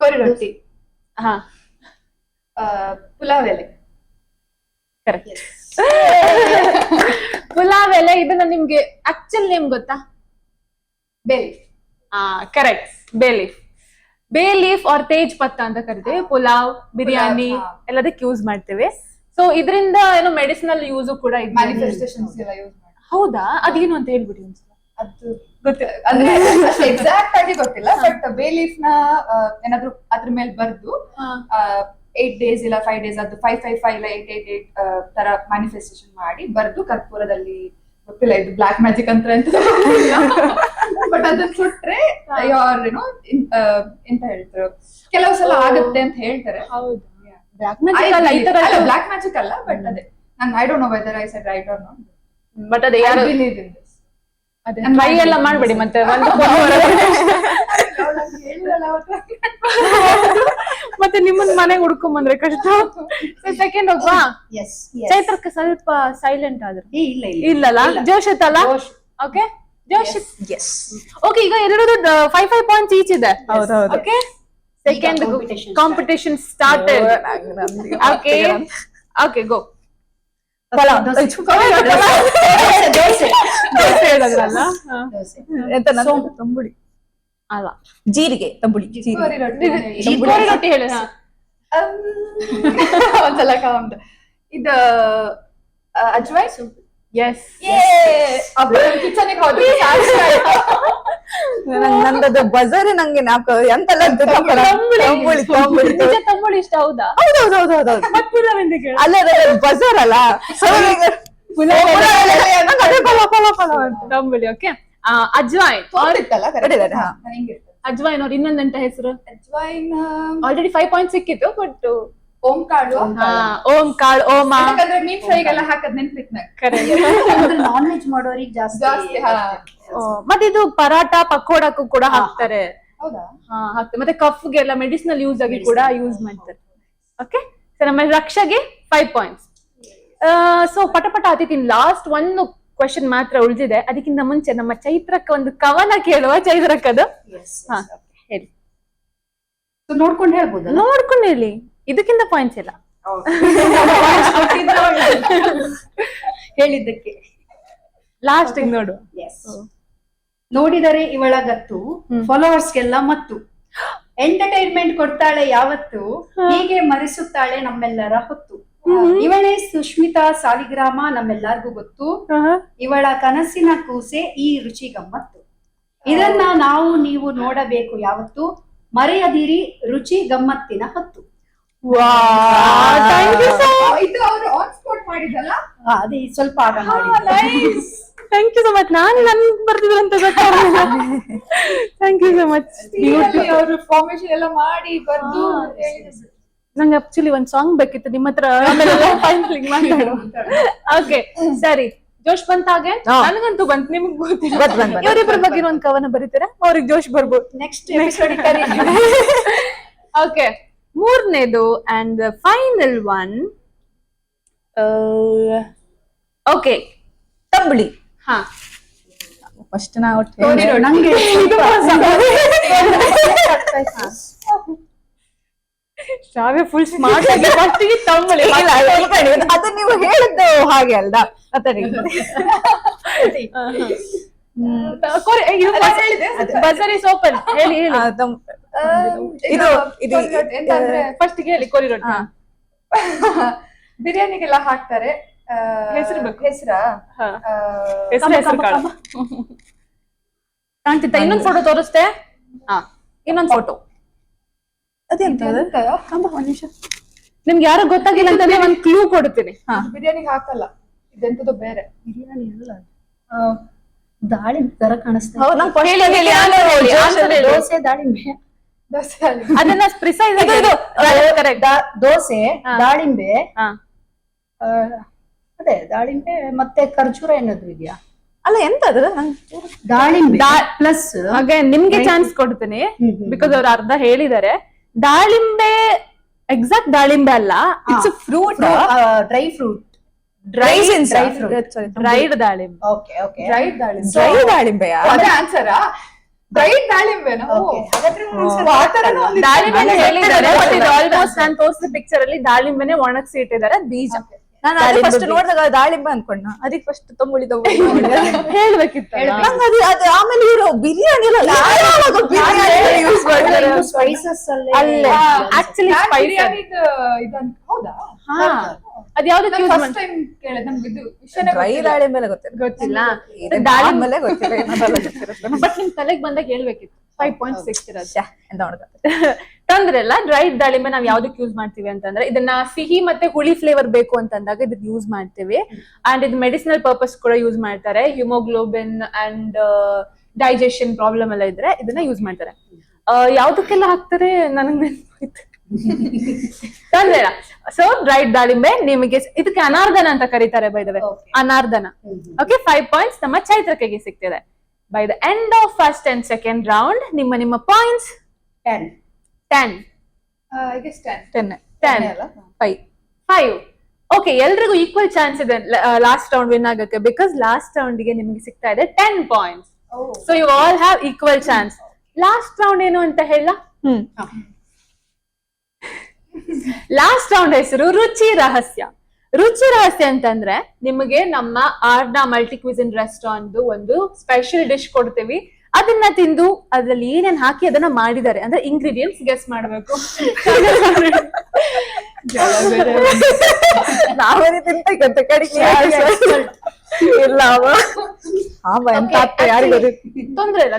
ಕೊರಿ ರೊಟ್ಟಿ, ಹಾ, ಪುಲಾವ್ ಎಲೆ. ಕರೆಕ್ಟ್. ಪುಲಾವ್ ಎಲೆ. ಇದನ್ನ ನಿಮ್ಗೆ ಆಕ್ಚುಲ್ ನೇಮ್ ಗೊತ್ತಾ? ಬೇಲಿ. Correct, bay leaf. Bay leaf R Tej ಪತ್ತ ಅಂತ ಕರಿತೀವಿ. ಪುಲಾವ್, ಬಿರಿಯಾನಿ ಎಲ್ಲದಕ್ಕೆ ಯೂಸ್ ಮಾಡ್ತೇವೆ. ಸೊ ಇದರಿಂದ ಏನೋ ಮೆಡಿಸಿನಲ್ ಯೂಸ್ ಕೂಡ ಇದೆ. ಮ್ಯಾನಿಫೆಸ್ಟೇಷನ್ಸ್ ಎಲ್ಲ ಯೂಸ್ ಮಾಡಿ. ಹೌದಾ? ಅದೇನು ಅಂತ ಹೇಳ್ಬಿಡಿ ಒಂದ್ಸಲ. ಅದು ಗೊತ್ತಿಲ್ಲ, ಅಂದ್ರೆ ಎಕ್ಸಾಕ್ಟ್ ಆಗಿ ಗೊತ್ತಿಲ್ಲ. ಬಟ್ ಬೇ ಲೀಫ್ ನ ಏನಾದ್ರು ಅದ್ರ ಮೇಲೆ ಬರ್ದು 8 days ಇಲ್ಲ 5 days, ಅದು 555 ಇಲ್ಲ 888 ತರ ಮ್ಯಾನಿಫೆಸ್ಟೇಷನ್ ಮಾಡಿ ಬರ್ದು ಕರ್ಪೂರದಲ್ಲಿ, ಗೊತ್ತಿಲ್ಲ ಇದು ಬ್ಲಾಕ್ ಮ್ಯಾಜಿಕ್ ಅಂತ ಬಟ್ ಅದನ್ನ ಸುಟ್ರೆ ಏನೋ ಎಂತ ಹೇಳ್ತಾರೆ, ಕೆಲವು ಸಲ ಆಗುತ್ತೆ ಅಂತ ಹೇಳ್ತಾರೆ. ಹೌದು, ಬ್ಲಾಕ್ ಮ್ಯಾಜಿಕ್ ಅಲ್ಲ, ಈ ತರ ಬ್ಲಾಕ್ ಮ್ಯಾಜಿಕ್ ಅಲ್ಲ, ಬಟ್ ಅದೇ ನಂಗೆ I don't know whether I said right or not, but ಅದೇ ಯಾರು ಟ್ರೈ ಎಲ್ಲ ಮಾಡ್ಬೇಡಿ ಮತ್ತೆ ಒಂದು ಮತ್ತೆ ನಿಮ್ಮನ್ ಮನೆಗೆ ಹುಡ್ಕೊಂಡ್ ಬಂದ್ರೆ ಕಷ್ಟ. ಸೆಕೆಂಡ್ ಹೋಗ್ವಾ? ಚೈತ್ರಕ್ಕೆ ಸ್ವಲ್ಪ ಸೈಲೆಂಟ್ ಆದ್ರು. ಇಲ್ಲಲ್ಲ, ಜೋಶ್ ಇತ್ತಲ್ಲ? ಓಕೆ, ಜೋಶ್. ಓಕೆ, ಈಗ ಎರಡು 5 ಪಾಯಿಂಟ್ಸ್ ಈಚ್ ಇದೆ. Okay, second competition started. Okay okay, go. ತಂಬುಳಿ ಅಲ್ಲ, ಜೀರಿಗೆ, ತಂಬುಳಿ, ಕೊರಿ ರೊಟ್ಟಿ. ಕೋರಿ ರೊಟ್ಟಿ ಹೇಳಿ. ಒಂದ್ಸಲ ಕಾಮ್ದು ಇದು ಅಜ್ವಾಯ್. ಎಸ್, ಕಿಚನ್ಗೆ ಹೋದ್ರೆ ನಂದದು ಬಜಾರ್ ನಂಗೆ ಎಂತೆಲ್ಲ ನಿಜ ತಂಬುಳಿ ಇಷ್ಟ. ಹೌದಾ? ಹೌದೌದೌದೌದು. ಪುಲಾವ್ ಎಂದು ಕೇಳಿ. ಅಲ್ಲ ಬಜಾರ್ ಅಲ್ಲ, ತಂಬುಳಿ. ಓಕೆ, ಅಜ್ವಾಯ್ನ್. ತೋರಿತ್ತಲ್ಲ ಕರೆಕ್ಟ್. ಅಜ್ವಾಯ್ನ್ ಅವ್ರ ಇನ್ನೊಂದಂತ ಹೆಸರು. ಅಜ್ವಾಯ್ನ್ ಆಲ್ರೆಡಿ 5 ಪಾಯಿಂಟ್ಸ್ ಸಿಕ್ಕಿತ್ತು, ಬಟ್ ಓಂ ಕಾಳು. ಓಂ ಕಾಳು, ಓಮ. ಯಾಕಂದ್ರೆ ಮೀನ್ ಫ್ರೈಗೆಲ್ಲ ಹಾಕದ್ ನೆನ್ಪಿತ್ನ. ನಾನ್ ವೆಜ್ ಮಾಡೋರಿಗೆ ಜಾಸ್ತಿ. ಜಾಸ್ತಿ. ಮತ್ತೆ ಇದು ಪರಾಟ, ಪಕೋಡಕ್ಕೂ ಕೂಡ ಹಾಕ್ತಾರೆ. ಹಾಕ್ತಾರೆ ಮತ್ತೆ ಕಫ್ಗೆಲ್ಲ ಮೆಡಿಸಿನಲ್ ಯೂಸ್ ಆಗಿ ಕೂಡ ಯೂಸ್ ಮಾಡ್ತಾರೆ. ಓಕೆ, ಸೊ ನಮ್ಮ ರಕ್ಷಾಗೆ 5 ಪಾಯಿಂಟ್ಸ್. ಸೊ ಪಟ ಅತಿಥಿ ಲಾಸ್ಟ್ ಒಂದು ಕ್ವೆಶನ್ ಮಾತ್ರ ಉಳಿದಿದೆ. ಅದಕ್ಕಿಂತ ಮುಂಚೆ ನಮ್ಮ ಚೈತ್ರಕ್ಕೆ ಒಂದು ಕವನ ಕೇಳುವ. ಚೈತ್ರಕ್ಕದು ಹೇಳಿ. ನೋಡ್ಕೊಂಡು ಹೇಳ್ಬೋದು. ನೋಡ್ಕೊಂಡು ಹೇಳಿ, ಇದಕ್ಕಿಂತ ಪಾಯಿಂಟ್ಸ್ ಇಲ್ಲ. ಹೇಳಿದ್ದಕ್ಕೆ ಲಾಸ್ಟ್ ನೋಡು. ನೋಡಿದರೆ ಇವಳ ಗತ್ತು, ಫಾಲೋವರ್ಸ್ಗೆಲ್ಲ ಮತ್ತು ಎಂಟರ್ಟೈನ್ಮೆಂಟ್ ಕೊಡ್ತಾಳೆ ಯಾವತ್ತು, ಹೀಗೆ ಮರೆಸುತ್ತಾಳೆ ನಮ್ಮೆಲ್ಲರ ಹೊತ್ತು. ಇವಳೇ ಸುಷ್ಮಿತಾ ಸಾಲಿಗ್ರಾಮ, ನಮ್ಮೆಲ್ಲರಿಗೂ ಗೊತ್ತು. ಇವಳ ಕನಸಿನ ಕೂಸೆ ಈ ರುಚಿ ಗಮ್ಮತ್ತು. ಇದನ್ನ ನಾವು ನೀವು ನೋಡಬೇಕು ಯಾವತ್ತು, ಮರೆಯದಿರಿ ರುಚಿ ಗಮ್ಮತ್ತಿನ ಹೊತ್ತು. ಇದು ಅವರು ಆನ್ ಸ್ಪಾಟ್ ಮಾಡಿದಲ್ಲ, ಅದೇ ಸ್ವಲ್ಪ ಆಗ ಮಾಡಿ. Thank you so much. ನಾನು ನನ್ ಬರ್ತಿದ್ರು ಅಂತ ಗೊತ್ತಾಗಲಿಲ್ಲ. Thank you so much. ಅವರು ಫಾರ್ಮೇಶನ್ ಎಲ್ಲ ಮಾಡಿ ಬರ್ದು ನಂಗೆ ಆಕ್ಚುಲಿ ಒಂದ್ ಸಾಂಗ್ ಬೇಕಿತ್ತು ನಿಮ್ಮ ಹತ್ರ, ಫೈನಲ್ ಮಾತಾಡೋ. ಓಕೆ ಸರಿ, ಜೋಶ್ ಬಂತ ಹಾಗೆ? ನನಗಂತೂ ಬಂತು, ನಿಮ್ಗೆ ಗೊತ್ತಿಲ್ಲ. ಇವರಿಬ್ಬರ ಬಗ್ಗೆ ಒಂದ್ ಕವನ ಬರೀತೀರಾ? ಅವ್ರಿಗೆ ಜೋಶ್ ಬರ್ಬೋದು. ನೆಕ್ಸ್ಟ್ ಎಪಿಸೋಡ್ ಕರಿ. ಓಕೆ, ಮೂರನೇದು ಅಂಡ್ ಫೈನಲ್ ಒನ್. ಓಕೆ, ತಂಬಳಿ. ಹಾ, ಫಸ್ಟ್ ನಾವು ನಂಗೆ ಶ್ರಾವ್ಯ ಫುಲ್ ಸ್ಮಾರ್ಟ್ ಆಗಿ ಫಸ್ಟಿಗೆ ತಂಬಳಿ. ಅದು ನೀವು ಹೇಳಿದ್ದು ಹಾಗೆ ಅಲ್ದ ಬಜರಿ ಸೋಪನ್ ಹೇಳಿ ಹೇಳಿ. ಇದು ಇದು ಫಸ್ಟ್ ಹೇಳಿ. ಕೋರಿ ರೊಟ್ಟಿ ಬಿರಿಯಾನಿಗೆಲ್ಲ ಹಾಕ್ತಾರೆ. ಹೆಸರು ಬೇಕು. ಹೆಸರಾ? ಹೆಸರು ಕಾಣ್ತಿತ್ತ? ಇನ್ನೊಂದ್ ಫೋಟೋ ತೋರಿಸ್ತೆ. ಹಾ, ಇನ್ನೊಂದ್ ಫೋಟೋ. ಅದೆಂತ ಒಂದ್ ನಿಮಿಷ, ನಿಮ್ಗೆ ಯಾರು ಗೊತ್ತಾಗಿಲ್ಲ ಅಂತಂದ್ರೆ ಒಂದ್ ಕ್ಲೂ ಕೊಡ್ತೀನಿ. ಬಿರಿಯಾನಿಗೆ ಹಾಕಲ್ಲ, ಇದೆಂತದೋ ಬೇರೆ. ಬಿರಿಯಾನಿ ಅಲ್ಲ, ದಾಳಿಂಬೆ ತರ ಕಾಣಿಸ್ತಾ. ದೋಸೆ ದಾಳಿಂಬೆ, ಅದನ್ನ ಪ್ರಿಸೈಸ್ ದೋಸೆ ದಾಳಿಂಬೆ, ಅದೇ ದಾಳಿಂಬೆ ಮತ್ತೆ ಖರ್ಜೂರ ಏನಾದ್ರು ಇದೆಯಾ? ಅಲ್ಲ ಎಂತ ಅದು ದಾಳಿಂಬೆ ಪ್ಲಸ್. ಹಾಗೆ ನಿಮ್ಗೆ ಚಾನ್ಸ್ ಕೊಡ್ತೀನಿ, ಬಿಕಾಸ್ ಅವ್ರು ಅರ್ಧ ಹೇಳಿದ್ದಾರೆ. ದಾಳಿಂಬೆ ಎಕ್ಸಾಕ್ಟ್ ದಾಳಿಂಬೆ ಅಲ್ಲ, it's fruit, dry fruit, dried ದಾಳಿಂಬೆ. ಓಕೆ ಓಕೆ, ಡ್ರೈಡ್ ದಾಳಿಂಬೆ. ಡ್ರೈ ದಾಳಿಂಬೆಯಾ? ಅದೇ ಆನ್ಸರಾ? ಡ್ರೈಡ್ ದಾಳಿಂಬೆನಾ? ದಾಳಿಂಬೆನೆ ಹೇಳಿದ್ದಾರೆ, ಬಟ್ ಇದು ಆಲ್ಮೋಸ್ಟ್ ನಾನು ತೋರಿಸಿದ ಪಿಕ್ಚರ್ ಅಲ್ಲಿ ದಾಳಿಂಬೆನೆ ಒಣಗಿಸಿ ಇಟ್ಟಿದ್ದಾರೆ, ಬೀಜ. ನಾನು ಅದು ಫಸ್ಟ್ ನೋಡಿದಾಗ ದಾಳಿಂಬೆ ಅನ್ಕೊಂಡ, ಅದಕ್ಕೆ ಫಸ್ಟ್ ತಂಬುಳಿ ಹೇಳ್ಬೇಕಿತ್ತು. ಅದು ಆಮೇಲೆ ಇರೋ ಬಿರಿಯಾನಿ ಯೂಸ್ ಮಾಡ್ತಾರೆ ಸ್ಪೈಸಸ್ ಅಲ್ಲೇ ಆಕ್ಚುಲಿ ಬಿರಿಯಾನಿದು ಇದನ್ ಹೌದಾ? ಅದ್ ಯಾವ್ದಕ್ಕೆ ಯೂಸ್ ಫಸ್ಟ್ ಟೈಮ್ ಕೇಳಿದೆ. ನಮ್ಗೆ ಇದು ವಿಷಯನೇ ಡ್ರೈ ದಾಳಿಂಬೆ ಗೊತ್ತಿಲ್ಲ. ಗೊತ್ತಿಲ್ಲ. ದಾಳಿಂಬೆ ಗೊತ್ತಿಲ್ಲ. ಬಟ್ ನಿಮ್ ತಲೆಗೆ ಬಂದಾಗ ಹೇಳ್ಬೇಕಿತ್ತು. 5 ಪಾಯಿಂಟ್ಸ್ ಸಿಕ್ತಿರೋದು. ಎಂತ ಮಾಡೋದು ತೊಂದ್ರೆ ಇಲ್ಲ. ಡ್ರೈಡ್ ದಾಳಿಂಬೆ ನಾವ್ ಯಾವ್ದಕ್ ಯೂಸ್ ಮಾಡ್ತೀವಿ ಅಂತಂದ್ರೆ, ಇದನ್ನ ಸಿಹಿ ಮತ್ತೆ ಹುಳಿ ಫ್ಲೇವರ್ ಬೇಕು ಅಂತಂದಾಗ ಇದನ್ನ ಯೂಸ್ ಮಾಡ್ತೀವಿ. ಅಂಡ್ ಇದು ಮೆಡಿಸಿನಲ್ ಪರ್ಪಸ್ ಕೂಡ ಯೂಸ್ ಮಾಡ್ತಾರೆ. ಹಿಮೋಗ್ಲೋಬಿನ್ ಅಂಡ್ ಡೈಜೆಷನ್ ಪ್ರಾಬ್ಲಮ್ ಎಲ್ಲ ಇದ್ರೆ ಇದನ್ನ ಯೂಸ್ ಮಾಡ್ತಾರೆ. ಯಾವ್ದಕ್ಕೆಲ್ಲ ಹಾಕ್ತಾರೆ ನನಗ್ ನೆನಪಾಯ್ತು. ತೊಂದ್ರೆ ಇಲ್ಲ. ಸೊ ಡ್ರೈಡ್ ದಾಳಿಂಬೆ ನಿಮಗೆ, ಇದಕ್ಕೆ ಅನಾರ್ದನ ಅಂತ ಕರೀತಾರೆ ಬೈ ದ ವೇ, ಅನಾರ್ದನ. ಓಕೆ, 5 ಪಾಯಿಂಟ್ಸ್ ನಮ್ಮ ಚೈತ್ರಕ್ಕೆ ಸಿಗ್ತಿದೆ. By the end of first and second round ನಿಮ್ಮ ಪಾಯಿಂಟ್ಸ್ 10. I guess 10. 5. ಓಕೆ, ಎಲ್ರಿಗೂ ಈಕ್ವಲ್ ಚಾನ್ಸ್ ಇದೆ ಲಾಸ್ಟ್ ರೌಂಡ್ ವಿನ್ ಆಗಕ್ಕೆ, ಬಿಕಾಸ್ ಲಾಸ್ಟ್ ರೌಂಡ್ ಗೆ ನಿಮಗೆ ಸಿಗ್ತಾ ಇದೆ 10 points. So you all have equal chance. Last round ಏನು ಅಂತ ಹೇಳ? ಲಾಸ್ಟ್ ರೌಂಡ್ ಹೆಸರು ರುಚಿ ರಹಸ್ಯ. ರುಚಿ ರಹಸ್ಯ ಅಂತಂದ್ರೆ ನಿಮಗೆ ನಮ್ಮ ಆರ್ನಾ ಮಲ್ಟಿ ಕ್ವಿಸಿನ್ ರೆಸ್ಟೋರೆಂಟ್ ಒಂದು ಸ್ಪೆಷಲ್ ಡಿಶ್ ಕೊಡ್ತೀವಿ. ಅದನ್ನ ತಿಂದು ಅದ್ರಲ್ಲಿ ಏನೇನ್ ಹಾಕಿ ಅದನ್ನ ಮಾಡಿದ್ದಾರೆ ಅಂದ್ರೆ ಇಂಗ್ರೀಡಿಯೆಂಟ್ಸ್ ಗೆಸ್ ಮಾಡ್ಬೇಕು. ನಾವೇನೆ ತಿಂತ ಕಡಿಮೆ ಇಲ್ಲ ತೊಂದ್ರೆ ಇಲ್ಲ.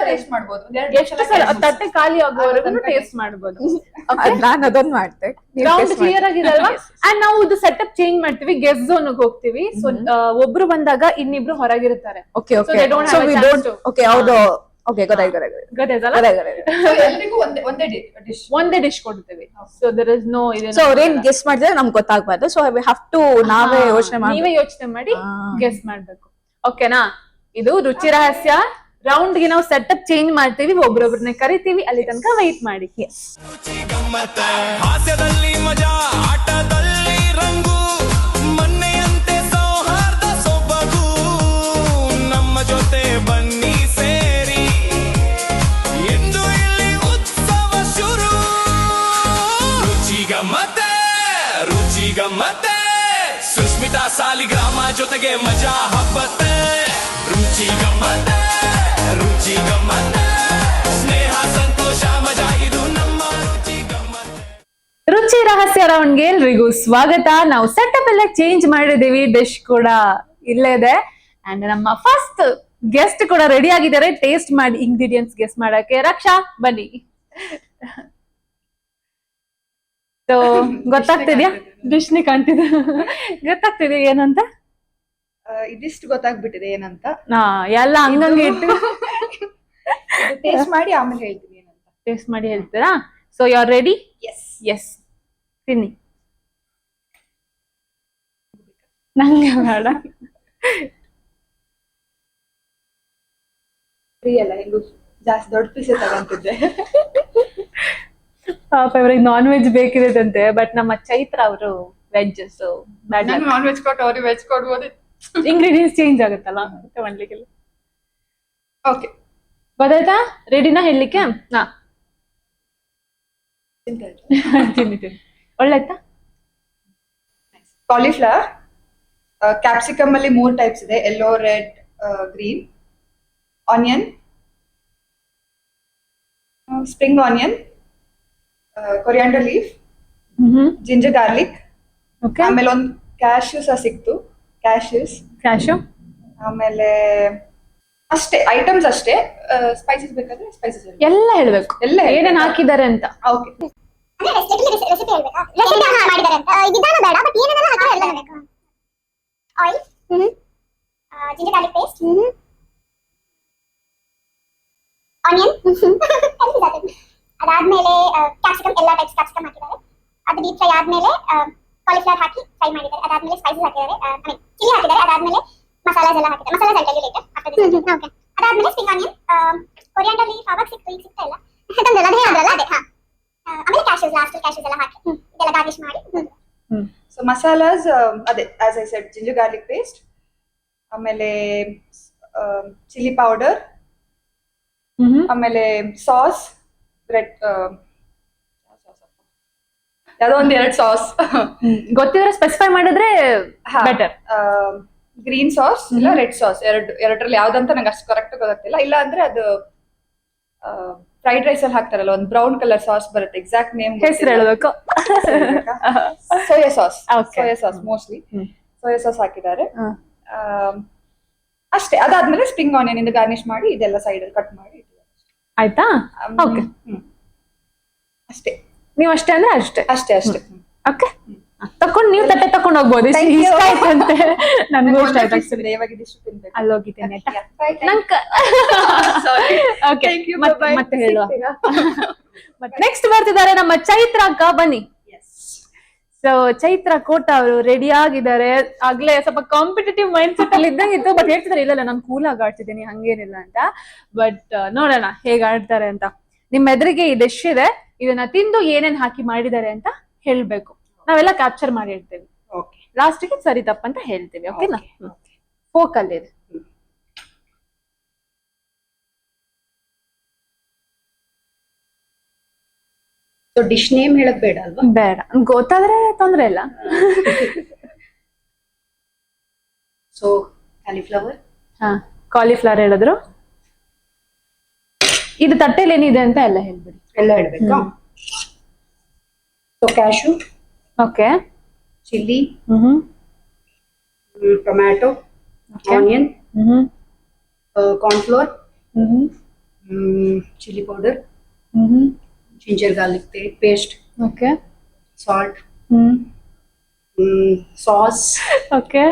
ಟೇಸ್ಟ್ ಮಾಡ್ಬೋದು. ಎಷ್ಟು ಸಲ ತಟ್ಟೆ ಖಾಲಿ ಆಗೋವರೆಗೂ ಟೇಸ್ಟ್ ಮಾಡ್ಬೋದು. ನಾನು ಅದೊಂದು ಮಾಡ್ತೆ. Round clear ಆಗಿದಲ್ವಾ? ಅಂಡ್ ನಾವು ಇದು ಸೆಟಪ್ ಚೇಂಜ್ ಮಾಡ್ತೀವಿ. ಗೆಸ್ಟ್ ಝೋನ್ ಹೋಗ್ತೀವಿ. ಸೊ ಒಬ್ರು ಬಂದಾಗ ಇನ್ನಿಬ್ರು ಹೊರಗಿರ್ತಾರೆ. ಒಂದೇ ಡಿಶ್ ಕೊಡ್ತೀವಿ. So there is no so ಅವ್ರೇನ್ ಗೆಸ್ ಮಾಡಿದ್ರೆ ನಮ್ಗೆ ಗೊತ್ತಾಗ್ಬಾರ್ದು. ಸೊ ವಿ ಹ್ಯಾವ್ ಟು ನೀವೇ ಯೋಚನೆ ಮಾಡಿ ಗೆಸ್ ಮಾಡ್ಬೇಕು. ಓಕೆನಾ? ಇದು ರುಚಿ ರಹಸ್ಯ. ರೌಂಡ್ ಗೆ ನಾವು ಸೆಟಪ್ ಚೇಂಜ್ ಮಾಡ್ತೀವಿ, ಒಬ್ರೊಬ್ರನ್ನ ಕರಿತೀವಿ, ಅಲ್ಲಿ ತನಕ ವೆಯ್ಟ್ ಮಾಡಿ. ರುಚಿ ಗಮ್ಮತ್ತ, ಹಾಸ್ಯದಲ್ಲಿ ಮಜಾ, ಆಟದಲ್ಲಿ ರಂಗು, ಮೊನ್ನೆಯಂತೆ ಸೌಹಾರ್ದ ಸೊಬಗು, ನಮ್ಮ ಜೊತೆ ಬನ್ನಿ ಸೇರಿ, ಎಂದು ಇಲ್ಲಿ ಉತ್ಸವ ಶುರು. ರುಚಿ ಗಮ್ಮತ್ತೆ, ರುಚಿ ಗಮ್ಮತ್ತೆ, ಸುಸ್ಮಿತಾ ಸಾಲಿಗ್ರಾಮ ಜೊತೆಗೆ ಮಜಾ ಹಬ್ಬತ್ತೆ. ರುಚಿ ಗಮ್ಮತ್ತೆ, ರುಚಿ ಗಮ್ಮತ್ತೆ, ಸ್ನೇಹ ಸಂತೋಷ ಮಜಾ, ಇದು ನಮ್ಮ ರುಚಿ ಗಮ್ಮತ್ತೆ. ರುಚಿ ರಹಸ್ಯ ರೌಂಡ್ಗೆ ಎಲ್ರಿಗೂ ಸ್ವಾಗತ. ನಾವು ಸೆಟಪ್ ಎಲ್ಲ ಚೇಂಜ್ ಮಾಡಿದೀವಿ, ಡಿಶ್ ಕೂಡ ಇಲ್ಲೇ ಇದೆ. ಅಂಡ್ ನಮ್ಮ ಫಸ್ಟ್ ಗೆಸ್ಟ್ ಕೂಡ ರೆಡಿ ಆಗಿದ್ದಾರೆ ಟೇಸ್ಟ್ ಮಾಡಿ ಇಂಗ್ರೀಡಿಯೆಂಟ್ಸ್ ಗೆಸ್ಟ್ ಮಾಡಕ್ಕೆ. ರಕ್ಷಾ ಬನ್ನಿ. ಸೊ ಗೊತ್ತಾಗ್ತಿದ್ಯಾ? ಡಿಶ್ನೇ ಕಾಣ್ತಿದೆ. ಗೊತ್ತಾಗ್ತಿದೆ ಏನಂತ? ಇದಿಷ್ಟು ಗೊತ್ತಾಗ್ಬಿಟ್ಟಿದೆ ಏನಂತ. ಎಲ್ಲ ಹಂಗಂಗೆ ಇಟ್ಟು ಟೇಸ್ಟ್ ಮಾಡಿ ಆಮೇಲೆ ಹೇಳ್ತೀನಿ ಏನಂತ. ಟೇಸ್ಟ್ ಮಾಡಿ ಹೇಳ್ತೀರಾ? So you are ready? Yes. Yes, ತಿನ್ನಿ. ನಂಗೆ ಬೇಡ. ಫ್ರೀ ಅಲ್ಲ, ಹೆಂಗು ಜಾಸ್ತಿ ದೊಡ್ಡ ಪೀಸೆ ತಗೊಂತಿದ್ದೆ. ಪಾಪ ಇವ್ರಿಗೆ ನಾನ್ ವೆಜ್ ಬೇಕಿರೋದಂತೆ, ಬಟ್ ನಮ್ಮ ಚೈತ್ರ ಅವರು ವೆಜ್. ಸೊ ನಾನ್ ವೆಜ್ ಕೊಟ್ಟು ಅವ್ರಿಗೆ ವೆಜ್ ಕೊಡ್ಬೋದು. ಇಂಗ್ರೀಡಿಯೆಂಟ್ಸ್ ಚೇಂಜ್ ಆಗುತ್ತಲ್ಲ ತಗೊಂಡ್ಲಿಕ್ಕೆಲ್ಲ. ಓಕೆ, ಗೊತ್ತಾಯ್ತಾ? ರೆಡಿನಾ ಹೇಳಲಿಕ್ಕೆ? ಹಾ, ತಿನ್ನಿ ತಿನ್ನಿ. ಒಳ್ಳೆಯ್ತಾ? ಕಾಲಿಫ್ಲವರ್, ಕ್ಯಾಪ್ಸಿಕಮ್ ಅಲ್ಲಿ 3 ಟೈಪ್ಸ್ ಇದೆ, yellow, red, green. Onion, spring onion, coriander leaf, ginger garlic. Okay. ಆಮೇಲೆ ಒಂದು ಕ್ಯಾಶ್ಯೂ ಸಹ ಸಿಕ್ತು, ಕ್ಯಾಶ್ಯೂಸ್. ಕ್ಯಾಶು. ಆಮೇಲೆ ಅಷ್ಟೇ ಐಟಮ್ಸ್ ಅಷ್ಟೇ. ಸ್ಪೈಸಸ್ ಬೇಕಾದ್ರೆ ಸ್ಪೈಸಸ್ ಎಲ್ಲ ಹೇಳ್ಬೇಕು, ಎಲ್ಲ ಏನೇನ್ ಹಾಕಿದ್ದಾರೆ ಅಂತ. ಓಕೆ. ರೆಸಿಪಿ ಹೇಳ್ಬೇಕಾ? ಮಾಡಿದ್ದಾರೆ ಅಂತ ವಿಧಾನ ಬೇಡ, ಬಟ್ ಏನೆಲ್ಲ ಹಾಕಿದ್ರೆ ಎಲ್ಲ ಹೇಳ್ಬೇಕು. Oil, ginger garlic paste, onion, ಅದಾದ್ಮೇಲೆ ಕ್ಯಾಪ್ಸಿಕಮ್, ಎಲ್ಲ ಟೈಪ್ಸ್ ಕ್ಯಾಪ್ಸಿಕಮ್ ಹಾಕಿದ್ದಾರೆ. ಅದು ಡೀಪ್ ಫ್ರೈ ಆದ್ಮೇಲೆ ಕಾಲಿಫ್ಲವರ್ ಹಾಕಿ ಫ್ರೈ ಮಾಡಿದ್ದಾರೆ. ಅದಾದ್ಮೇಲೆ ಸ್ಪೈಸಸ್ ಹಾಕಿದ್ದಾರೆ, ಚಿಲ್ಲಿ ಹಾಕಿದ್ದಾರೆ. ಅದಾದ್ಮೇಲೆ ಮಸಾಲಾಸ್ ಎಲ್ಲ ಹಾಕಿದ್ದಾರೆ. Masalas I tell you later after this. Okay. ಅದಾದ್ಮೇಲೆ ಸ್ಪ್ರಿಂಗ್ ಆನಿಯನ್, ಕೊರಿಯಾಂಡರ್ ಲೀಫ್ ಆವಾಗ ಸಿಕ್ತು, ಈಗ ಸಿಗ್ತಾ ಇಲ್ಲ. ತಂದಲ್ಲ ಅದೇ ಹೇಳಿದ್ರಲ್ಲ, ಅದೇ. ಆಮೇಲೆ ಕ್ಯಾಶ್ಯೂಸ್, ಲಾಸ್ಟ್ ಕ್ಯಾಶ್ಯೂಸ್ ಎಲ್ಲ ಹಾಕಿ ಇದೆಲ್ಲ ಗಾರ್ನಿಶ್ ಮಾಡಿ. ಸೊ ಮಸಾಲಾಸ್ ಅದೇ as I said, ginger garlic paste, ಆಮೇಲೆ ಚಿಲ್ಲಿ ಪೌಡರ್, ಆಮೇಲೆ ಸಾಸ್, ರೆಡ್ ಯಾವುದೋ ಒಂದು 2 ಸಾಸ್. ಗೊತ್ತಿದ್ರೆ ಸ್ಪೆಸಿಫೈ ಮಾಡಿದ್ರೆ ಬೆಟರ್. ಗ್ರೀನ್ ಸಾಸ್ ಇಲ್ಲ ರೆಡ್ ಸಾಸ್, ಎರಡರಲ್ಲಿ ಯಾವ್ದಂತ ನಂಗೆ ಅಷ್ಟು ಕರೆಕ್ಟ್ ಗೊತ್ತಾಗ್ತಿಲ್ಲ. ಇಲ್ಲ ಅಂದ್ರೆ ಅದು ಫ್ರೈಡ್ ರೈಸ್ ಅಲ್ಲಿ ಹಾಕ್ತಾರಲ್ಲ, ಒಂದು ಬ್ರೌನ್ ಕಲರ್ ಸಾಸ್ ಬರುತ್ತೆ, ಎಕ್ಸಾಕ್ಟ್ ನೇಮ್ ಹೆಸರು ಹೇಳ್ಬೇಕು. Soya sauce. Okay. Soya sauce mostly soya sauce ಹಾಕಿದ್ದಾರೆ. ಅಷ್ಟೇ. ಅದಾದ್ಮೇಲೆ ಸ್ಪ್ರಿಂಗ್ ಆನಿಯನ್ ಇಂದ ಗಾರ್ನಿಶ್ ಮಾಡಿ ಇದೆಲ್ಲ ಸೈಡ್ ಅಲ್ಲಿ ಕಟ್ ಮಾಡಿ ಆಯ್ತಾ? ಓಕೆ, ಅಷ್ಟೇ. ನೀವು ಅಷ್ಟೇ ಅಂದ್ರೆ ಅಷ್ಟೇ. ಅಷ್ಟೇ ಅಷ್ಟೇ. ಓಕೆ, ತಕೊಂಡ್ ನೀವು ತಟ್ಟೆ ತಕೊಂಡ್ ಹೋಗ್ಬೋದು. ಇಷ್ಟ ಆಯ್ತಂತೆ, ನನ್ಗೂ ಇಷ್ಟ ಆಯ್ತು ಆಕ್ಚುಲಿ. ತಿನ್ಬೇಕು. ಅಲ್ಲಿ ಹೋಗಿದ್ದೇನೆ ಆಯ್ತಾ? Bye, thank ನಂಗೆ ಓಕೆ, Thank you, ಮತ್ತೆ bye-bye. ಮತ್ತೆ ಹೇಳುವ. ನೆಕ್ಸ್ಟ್ ಬರ್ತಿದ್ದಾರೆ ನಮ್ಮ ಚೈತ್ರ ಅಕ್ಕ, ಬನ್ನಿ. ಸೊ ಚೈತ್ರ ಕೋಟ ಅವರು ರೆಡಿ ಆಗಿದ್ದಾರೆ. ಆಗ್ಲೇ ಸ್ವಲ್ಪ ಕಾಂಪಿಟೇಟಿವ್ ಮೈಂಡ್ ಸೆಟ್ ಅಲ್ಲಿ ಇದ್ದಂಗಿತ್ತು, ಬಟ್ ಹೇಳ್ತಿದ್ದಾರೆ ಇಲ್ಲ ನಾನು ಕೂಲ್ ಆಗಿ ಆಡ್ತಿದ್ದೀನಿ, ಹಂಗೇನಿಲ್ಲ ಅಂತ. ಬಟ್ ನೋಡೋಣ ಹೇಗ್ ಆಡ್ತಾರೆ ಅಂತ. ನಿಮ್ ಎದುರಿಗೆ ಈ ಡಿಶ್ ಇದೆ, ಇದನ್ನ ತಿಂದು ಏನೇನ್ ಹಾಕಿ ಮಾಡಿದ್ದಾರೆ ಅಂತ ಹೇಳ್ಬೇಕು. ನಾವೆಲ್ಲ ಕ್ಯಾಪ್ಚರ್ ಮಾಡಿ ಹೇಳ್ತೇವೆ. ಓಕೆ. ಲಾಸ್ಟ್ಗೆ ಸರಿ ತಪ್ಪಂತ ಹೇಳ್ತೇವೆ. ಓಕೆನಾ? ಫೋಕಲ್ ಇದೆ. ಸೊ ಡಿಶ್ ನೇಮ್ ಹೇಳಕ್ ಬೇಡ ಅಲ್ವಾ? ಬೇಡ, ಗೊತ್ತಾದ್ರೆ ತೊಂದ್ರೆ ಇಲ್ಲ. ಸೊ ಕಾಲಿಫ್ಲವರ್, ಹಾ, ಕಾಲಿಫ್ಲವರ್ ಹೇಳಿದ್ರು. ಇದು ತಟ್ಟೆಲಿ ಏನಿದೆ ಅಂತ ಎಲ್ಲ ಹೇಳ್ಬಿಡಿ. ಎಲ್ಲ ಹೇಳ್ಬೇಕಾ? So cashew, okay, chilli, tomato, onion, cornflour, chilli powder, ginger garlic paste, okay, salt, sauce. Okay,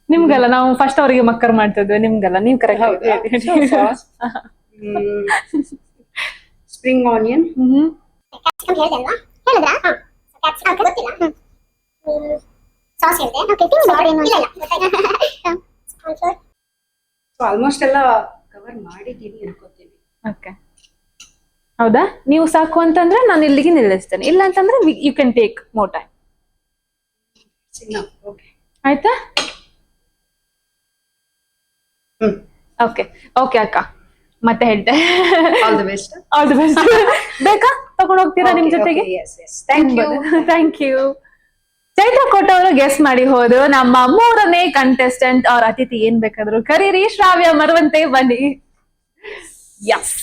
ನಿಮ್ಗಲ್ಲ, ನಾವು ಫಸ್ಟ್ ಅವರಿಗೆ ಮಕ್ಕರ್ ಮಾಡ್ತಿದ್ವಿ, ನಿಮ್ಗಲ್ಲ, ನೀವ್ correct. Sauce, spring onion, capsicum ಹೇಳಿದಲ್ವಾ? ಹೇಳಿದ್ರಾ? ಕ್ಯಾಪ್ಸಿಕಮ್ ಗೊತ್ತಿಲ್ಲ. ಸಾಸ್ ಹೇಳಿದೆ. ಓಕೆ, ತಿಂಗ್ ನೋಡಿ. ಇಲ್ಲ ಇಲ್ಲ, ಗೊತ್ತಾಯ್ತಾ? ಕಾರ್ನ್ಫ್ಲೋರ್, ಆಲ್ಮೋಸ್ಟ್ ಎಲ್ಲ ಕವರ್ ಮಾಡಿದ್ದೀನಿ ಅನ್ಕೋತೀನಿ. ಓಕೆ, ಹೌದಾ? ನೀವು ಸಾಕು ಅಂತಂದ್ರೆ ನಾನು ಇಲ್ಲಿಗೆ ನಿಲ್ಲಿಸ್ತೇನೆ, ಇಲ್ಲ ಅಂತಂದ್ರೆ you can take more time. Okay, ಆಯ್ತಾ? ಓಕೆ ಓಕೆ ಅಕ್ಕ, ಮತ್ತೆ ಹೇಳ್ತೆ. All the best. All the best. ಬೇಕಾ ತಗೊಂಡು ಹೋಗ್ತೀರಾ ನಿಮ್ ಜೊತೆಗೆ? Thank you. Thank you. Chaitra Kota ಅವರು ಗೆಸ್ ಮಾಡಿ ಹೋದ್ರು. ನಮ್ಮ 3ನೇ ಕಂಟೆಸ್ಟೆಂಟ್ ಅವ್ರ ಅತಿಥಿ ಏನ್ ಬೇಕಾದ್ರು ಕರೀರಿ, ಶ್ರಾವ್ಯ ಮರವಂತೆ ಬನ್ನಿ. ಯಸ್.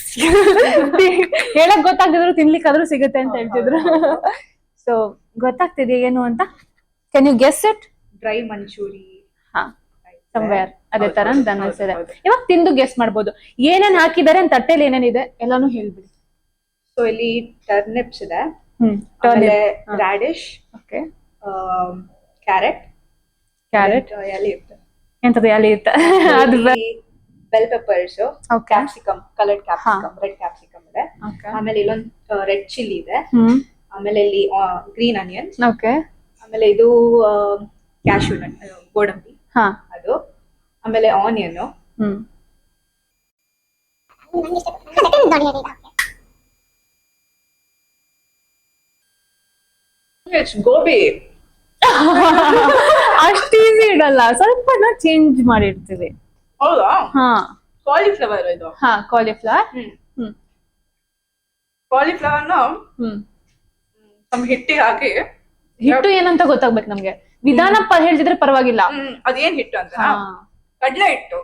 ಹೇಳಕ್ ಗೊತ್ತಾಗದ್ರು ತಿನ್ಲಿಕ್ಕಾದ್ರೂ ಸಿಗುತ್ತೆ ಅಂತ ಹೇಳ್ತಿದ್ರು. ಸೊ ಗೊತ್ತಾಗ್ತಿದೆ ಏನು ಅಂತ. Can you guess it? Dry Manchurian. ಹಾ, ಸಂವೇರ್ ಅದೇ ತರ ಅಂತ ಅನ್ನಿಸ್ತಿದೆ. ಇವಾಗ ತಿಂದು ಗೆಸ್ ಮಾಡ್ಬೋದು. ಏನೇನ್ ಹಾಕಿದ್ದಾರೆ ಅಂತ ತಟ್ಟೆಲಿ ಏನೇನಿದೆ ಎಲ್ಲಾನು ಹೇಳ್ಬಿಡಿ. ಸೊ ಇಲ್ಲಿ ಟರ್ನಿಪ್ಸ್ ಇದೆ, ಆಮೇಲೆ ರಾಡಿಶ್, ಓಕೆ, ಕ್ಯಾರೆಟ್, ಎಲೆ ಇರುತ್ತೆ, ಎಂತದ್ದು ಎಲೆ ಇತ್ತ ಅದು bell peppers, okay, capsicum, coloured capsicum, red capsicum ಇದೆ. ಆಮೇಲೆ ಇಲ್ಲೊಂದು ರೆಡ್ ಚಿಲ್ಲಿ ಇದೆ. ಆಮೇಲೆ ಇಲ್ಲಿ ಗ್ರೀನ್ ಅನಿಯನ್ಸ್. ಓಕೆ, ಆಮೇಲೆ ಇದು ಕ್ಯಾಶ್ಯೂ ನಟ್, ಗೋಡಂಬಿ ಹಾ, ಅದು. ಆಮೇಲೆ ಆನಿಯನ್. ಗೋಬಿ. ಅಷ್ಟು ಈಸಿ ಇಡಲ್ಲ, ಸ್ವಲ್ಪ ಚೇಂಜ್ ಮಾಡಿರ್ತೀವಿ. ಹೌದಾ? ಹಾ, ಕಾಲಿಫ್ಲವರ್ ಇದು. ಹಾ, ಕಾಲಿಫ್ಲವರ್. ಕಾಲಿಫ್ಲವರ್ ನ ನಮ್ ಹಿಟ್ಟಿಗೆ ಹಾಕಿ, ಹಿಟ್ಟು ಏನಂತ ಗೊತ್ತಾಗ್ಬೇಕು ನಮ್ಗೆ. ವಿಧಾನ ಹೇಳ್ತಿದ್ರೆ ಪರವಾಗಿಲ್ಲ. ಅದೇನ್ ಹಿಟ್ಟು ಅಂತ? ಕಡ್ಲೆ ಹಿಟ್ಟು.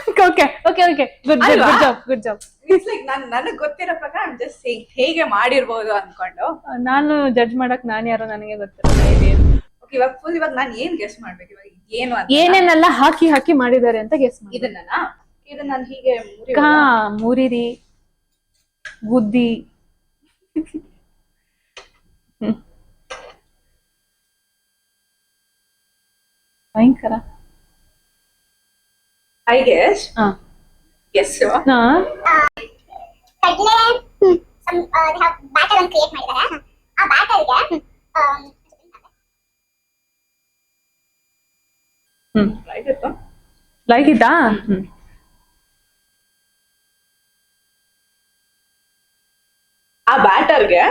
Okay okay okay, good job, good job. It's like ನನಗ್ ಗೊತ್ತಿರೋ ಪ್ರಕಾರ ಜಸ್ಟ್ ಹೇಗೆ ಮಾಡಿರ್ಬೋದು ಅನ್ಕೊಂಡು. ನಾನು ಜಡ್ಜ್ ಮಾಡಕ್ ನಾನ್ ಯಾರೋ ನನಗೆ ಗೊತ್ತಿಲ್ಲ. ಓಕೆ, ಇವಾಗ ನಾನು ಏನ್ ಗೆಸ್ ಮಾಡ್ಬೇಕು? ಇವಾಗ ಏನು ಅಂತ ಏನೇನೆಲ್ಲ ಹಾಕಿ ಹಾಕಿ ಮಾಡಿದ್ದಾರೆ ಅಂತ ಗೆಸ್ ಮಾಡಿ. ಇದನ್ನ ನಾನು ಹೀಗೆ ಮುರಿರಿ, ಗುದ್ದಿ. ಭಯಂಕರ. I guess. ಗೆಸ್. ಕಡ್ಲೆ ಬ್ಯಾಟರ್ ಅನ್ನು ಕ್ರಿಯೇಟ್ ಮಾಡಿದ್ದಾರೆ. ಆ ಬ್ಯಾಟರ್ಗೆ ಲೈಕ್ ಇತ್ತಾ? ಆ ಬ್ಯಾಟರ್ಗೆ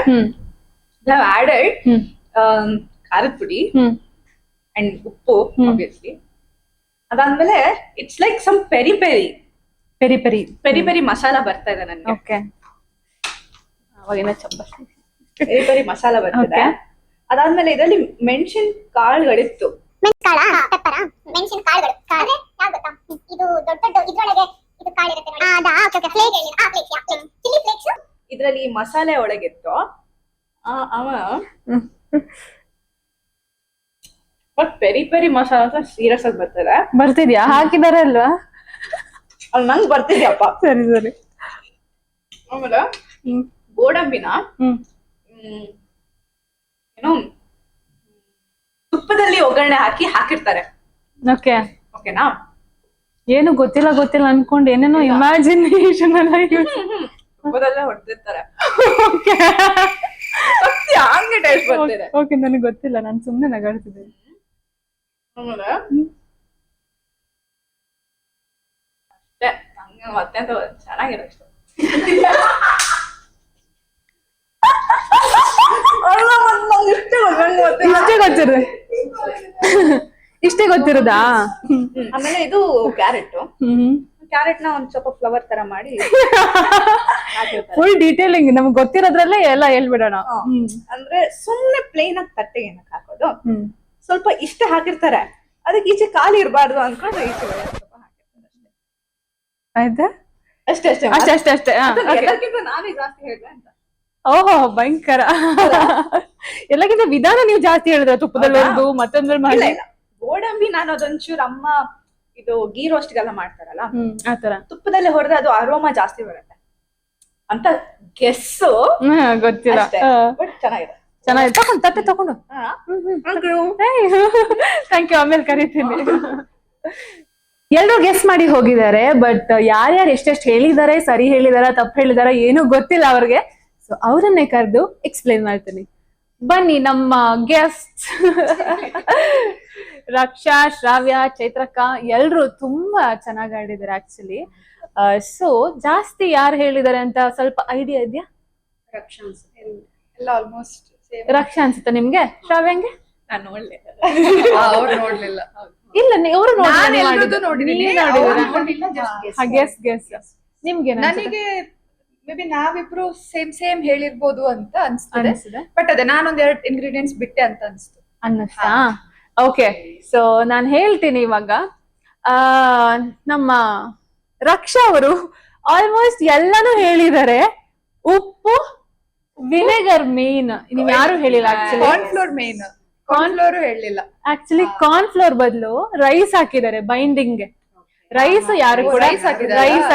ಆಡೆಡ್ ಖಾರದ ಪುಡಿ ಅಂಡ್ ಉಪ್ಪು, ಆಬ್ವಿಯಸ್ಲಿ. ಅದಾದ್ಮೇಲೆ it's like some peri peri masala ಬರ್ತಾ ಇದೆ ನನಗೆ. ಓಕೆ, ಅವಾಗಿನ ಚಬ್ಬಸ್ ಪೆರಿ ಮಸಾಲ ಬರ್ತಿದೆ. ಅದಾದ್ಮೇಲೆ ಇದರಲ್ಲಿ ಮೆಣಸಿನ ಕಾಳುಗಳಿತ್ತು. ಮೆಣಸಿನ ಕಾಳುಗಳು ಅಂದ್ರೆ ಯಾವ್ದು ಗೊತ್ತಾ? ಇದು ದೊಡ್ಡ ದೊಡ್ಡ ಇದ್ರೊಳಗೆ ಇದು ಕಾಳು ಇರುತ್ತೆ ನೋಡಿ. ಚಿಲ್ಲಿ ಫ್ಲೇಕ್ಸ್ ಇದ್ರಲ್ಲಿ ಮಸಾಲೆ ಒಳಗಿತ್ತು. ಬಟ್ ಪೆರಿ ಮಸಾಲ ಅಂತ ಸೀರಿಯಸ್ ಆಗಿ ಬರ್ತದೆ. ಬರ್ತಿದ್ಯಾ? ಹಾಕಿದಾರೆ ಅಲ್ವಾ? ಅಲ್ಲಿ ನಂಗೆ ಬರ್ತಿದ್ಯಪ್ಪ. ಸರಿ ಸರಿ. ಆಮೇಲೆ ಗೋಡಂಬಿನ ಏನೋ ತುಪ್ಪದಲ್ಲಿ ಒಗ್ಗರಣೆ ಹಾಕಿರ್ತಾರೆ. ಓಕೆ, ಓಕೆನಾ? ಏನು ಗೊತ್ತಿಲ್ಲ ಅನ್ಕೊಂಡು ಏನೇನೋ ಇಮ್ಯಾಜಿನೇಷನ್ ಎಲ್ಲ ತುಪ್ಪದಲ್ಲೇ ಹೊಡೆದಿರ್ತಾರೆ. ಹಂಗೆ ಟೇಸ್ಟ್ ಬರ್ತಿದೆ. ಓಕೆ, ನನಗೆ ಗೊತ್ತಿಲ್ಲ, ನಾನು ಸುಮ್ನೆ ನಗಾಡ್ತಿದ್ದೆ. ಆಮೇಲೆ ಅಷ್ಟೇ, ನಂಗೆ ಮತ್ತೆ ಚೆನ್ನಾಗಿರೋ ಇಷ್ಟ. ಇಷ್ಟೇ ಗೊತ್ತಿರೋದಾ? ಆಮೇಲೆ ಇದು ಕ್ಯಾರೆಟ್ ನ ಒಂದ್ ಸ್ವಲ್ಪ ಫ್ಲವರ್ ತರ ಮಾಡಿ ಫುಲ್ ಡೀಟೇಲಿಂಗ್ ನಮ್ಗೆ ಗೊತ್ತಿರೋದ್ರಲ್ಲೇ ಎಲ್ಲ ಹೇಳ್ಬಿಡೋಣ. ಅಂದ್ರೆ ಸುಮ್ನೆ ಪ್ಲೇನ್ ಆಗಿ ತಟ್ಟೆಗೆ ಏನಕ್ಕೆ ಹಾಕೋದು, ಸ್ವಲ್ಪ ಇಷ್ಟ ಹಾಕಿರ್ತಾರೆ, ಅದಕ್ಕೆ ಈಚೆ ಖಾಲಿ ಇರಬಾರ್ದು ಅನ್ಕೊಂಡು ಈಚೆ ಸ್ವಲ್ಪ ಹಾಕಿರ್ತಾರೆ. ಆಯ್ತಾ? ಅಷ್ಟೇ. ಎಲ್ಲಕ್ಕಿಂತ ನಾನೇ ಜಾಸ್ತಿ ಹೇಳಿದೆ ಅಂತ. ಓಹೋ, ಭಯಂಕರ. ಎಲ್ಲಕ್ಕಿಂತ ವಿಧಾನ ನೀವು ಜಾಸ್ತಿ ಹೇಳಿದ್ರೆ, ತುಪ್ಪದಲ್ಲಿ ಹೊಡೆದು ಮತ್ತೊಂದ್ರಲ್ಲಿ ಮಾಡಿ. ಗೋಡಂಬಿ ನಾನು ಅದೊಂಚೂರು ಅಮ್ಮ ಇದು ಗೀ ರೋಸ್ಟ್ಗೆಲ್ಲ ಮಾಡ್ತಾರಲ್ಲ, ಆತರ ತುಪ್ಪದಲ್ಲಿ ಹೊಡೆದ್ರೆ ಅದು ಅರೋಮಾ ಜಾಸ್ತಿ ಬರುತ್ತೆ ಅಂತ ಗೆಸ್ಸು. ಗೊತ್ತಿಲ್ಲ, ಬಟ್ ಚೆನ್ನಾಗಿದೆ. ತಗೊಂಡು ತಟ್ಟೆ ತಗೊಂಡು. ಥ್ಯಾಂಕ್ ಯು, ಆಮೇಲೆ ಕರಿತೀನಿ. ಎಲ್ರು ಗೆಸ್ ಮಾಡಿ ಹೋಗಿದ್ದಾರೆ, ಬಟ್ ಯಾರ್ಯಾರು ಎಷ್ಟೆಷ್ಟು ಹೇಳಿದ್ದಾರೆ, ಸರಿ ಹೇಳಿದಾರ ತಪ್ಪು ಹೇಳಿದಾರ ಏನೂ ಗೊತ್ತಿಲ್ಲ ಅವ್ರಿಗೆ. ಸೊ ಅವರನ್ನೇ ಕರೆದು ಎಕ್ಸ್ಪ್ಲೈನ್ ಮಾಡ್ತೀನಿ. ಬನ್ನಿ ನಮ್ಮ ಗೆಸ್ಟ್ ರಕ್ಷಾ, ಶ್ರಾವ್ಯ, ಚೈತ್ರಕ್ಕ ಎಲ್ರು ತುಂಬಾ ಚೆನ್ನಾಗಿ ಆಡಿದ್ದಾರೆ ಆಕ್ಚುಲಿ. ಸೊ ಜಾಸ್ತಿ ಯಾರು ಹೇಳಿದ್ದಾರೆ ಅಂತ ಸ್ವಲ್ಪ ಐಡಿಯಾ ಇದೆಯಾ? ಎಲ್ಲ ಆಲ್ಮೋಸ್ಟ್ ರಕ್ಷಾ ಅನ್ಸುತ್ತೆ ನಿಮ್ಗೆ? ಶ್ರಾವ್ಯಂಗೆ? ನಾನು ನೋಡ್ಲಿಲ್ಲ. ಅವ್ರು ನೋಡ್ಲಿಲ್ಲ. ಇಲ್ಲ ಅವರು ನೋಡಿದೀನಿ. ನಿಮ್ಗೆ ನನಗೆ ಮೇ ಬಿ ನಾವಿಬ್ರು ಸೇಮ್ ಹೇಳಿರ್ಬೋದು ಅಂತ ಅನ್ಸ್ತದೆ. ಬಟ್ ಅದೇ ನಾನೊಂದ್ 2 ಇಂಗ್ರೀಡಿಯೆಂಟ್ಸ್ ಬಿಟ್ಟೆ ಅಂತ ಅನ್ನಿಸ್ತಾ? ಓಕೆ, ಸೊ ನಾನ್ ಹೇಳ್ತೀನಿ ಇವಾಗ. ನಮ್ಮ ರಕ್ಷಾ ಅವರು ಆಲ್ಮೋಸ್ಟ್ ಎಲ್ಲಾನು ಹೇಳಿದ್ದಾರೆ. ಉಪ್ಪು, ವಿನೆಗರ್ ಮೇನ್. ನೀವ್ ಯಾರು ಹೇಳಿಲ್ಲ ಆಕ್ಚುಲಿ. Cornflour main. ಕಾರ್ನ್ಫ್ಲೋರ್ ಹೇಳಲಿಲ್ಲ ಆಕ್ಚುಲಿ. ಕಾರ್ನ್ಫ್ಲೋರ್ ಬದಲು ರೈಸ್ ಹಾಕಿದ್ದಾರೆ ಬೈಂಡಿಂಗ್. ರೈಸ್ ಯಾರು ಕೂಡ ರೈಸ್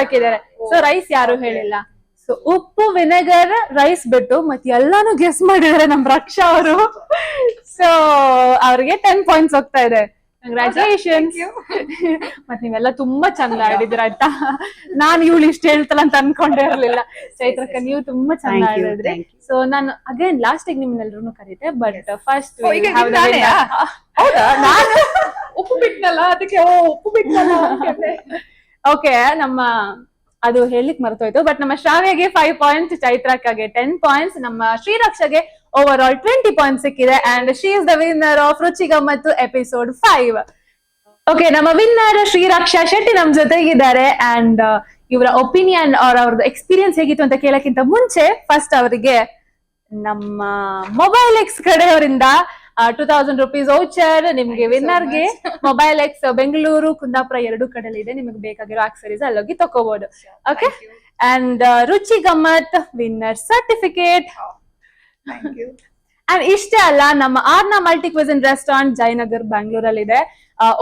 ಹಾಕಿದ್ದಾರೆ. ಸೊ ರೈಸ್ ಯಾರು ಹೇಳಿಲ್ಲ. ಸೊ ಉಪ್ಪು, ವಿನೆಗರ್, ರೈಸ್ ಬಿಟ್ಟು ಮತ್ತೆ ಎಲ್ಲಾನು ಗೆಸ್ ಮಾಡಿದ್ದಾರೆ ನಮ್ ರಕ್ಷಾ ಅವರು. ಸೊ ಅವ್ರಿಗೆ 10 ಪಾಯಿಂಟ್ಸ್ ಹೋಗ್ತಾ ಇದೆ. ಕಂಗ್ರಾಚುಲೇಷನ್ಸ್. ಮತ್ ನೀವೆಲ್ಲ ತುಂಬಾ ಚಂದ ಆಡಿದ್ರ ಆಯ್ತಾ. ನಾನು ಇವಳು ಇಷ್ಟ ಹೇಳ್ತಲ್ಲ ಅಂತ ಅನ್ಕೊಂಡೇ ಇರ್ಲಿಲ್ಲ. ಚೈತ್ರಕ್ಕ ನೀವು ತುಂಬಾ ಚಂದ ಆಡಿದ್ರಿ. ಸೊ ನಾನು ಅಗೇನ್ ಲಾಸ್ಟ್ ನಿಮ್ನೆಲ್ರೂ ಕರೀತೆ. ಬಟ್ ಫಸ್ಟ್ ಹೌದಾ? ನಾನು ಉಪ್ಪು ಬಿಟ್ನಲ್ಲ, ಅದಕ್ಕೆ ಉಪ್ಪು ಬಿಟ್ನಲ್ಲ. ಓಕೆ, ನಮ್ಮ ಅದು ಹೇಳಿಕ್ ಮರ್ತೋಯ್ತು. ಬಟ್ ನಮ್ಮ ಶ್ರಾವ್ಯಗೆ 5 ಪಾಯಿಂಟ್ಸ್, ಚೈತ್ರಕ್ಕಾಗೆ 10 ಪಾಯಿಂಟ್ಸ್, ನಮ್ಮ ಶ್ರೀರಕ್ಷಾಗೆ ಓವರ್ ಆಲ್ 20 ಪಾಯಿಂಟ್ಸ್ ಸಿಕ್ಕಿದೆ. And she is the winner of ರುಚಿ ಗಮ್ಮತ್ತು ಎಪಿಸೋಡ್ 5. ಓಕೆ, ನಮ್ಮ ವಿನ್ನರ್ ಶ್ರೀರಕ್ಷಾ ಶೆಟ್ಟಿ ನಮ್ ಜೊತೆಗಿದ್ದಾರೆ. ಅಂಡ್ ಇವರ ಒಪಿನಿಯನ್ ಅವ್ರದ್ದು ಎಕ್ಸ್ಪೀರಿಯನ್ಸ್ ಹೇಗಿತ್ತು ಅಂತ ಕೇಳಕ್ಕಿಂತ ಮುಂಚೆ ಫಸ್ಟ್ ಅವರಿಗೆ ನಮ್ಮ ಮೊಬೈಲ್ ಎಕ್ಸ್ ಕಡೆಯವರಿಂದ 2000 rupees ವೌಚರ್ ನಿಮ್ಗೆ ವಿನ್ನರ್ಗೆ. ಮೊಬೈಲ್ ಎಕ್ಸ್ ಬೆಂಗಳೂರು, ಕುಂದಾಪುರ 2 ಕಡೆಯಲ್ಲಿ ಇದೆ. ನಿಮ್ಗೆ ಬೇಕಾಗಿರೋ ಆಕ್ಸರೀಸ್ ಅಲ್ಲೋಗಿ ತಕೋಬಹುದು. ಓಕೆ, ಅಂಡ್ ರುಚಿ ಗಮ್ಮತ್ ವಿನ್ನರ್ ಸರ್ಟಿಫಿಕೇಟ್. ಅಂಡ್ ಇಷ್ಟೇ ಅಲ್ಲ, ನಮ್ಮ ಆರ್ನಾ ಮಲ್ಟಿ ಕ್ವಿಸಿನ್ ರೆಸ್ಟೋರೆಂಟ್ ಜಯನಗರ್ ಬ್ಯಾಂಗ್ಳೂರಲ್ಲಿ ಇದೆ.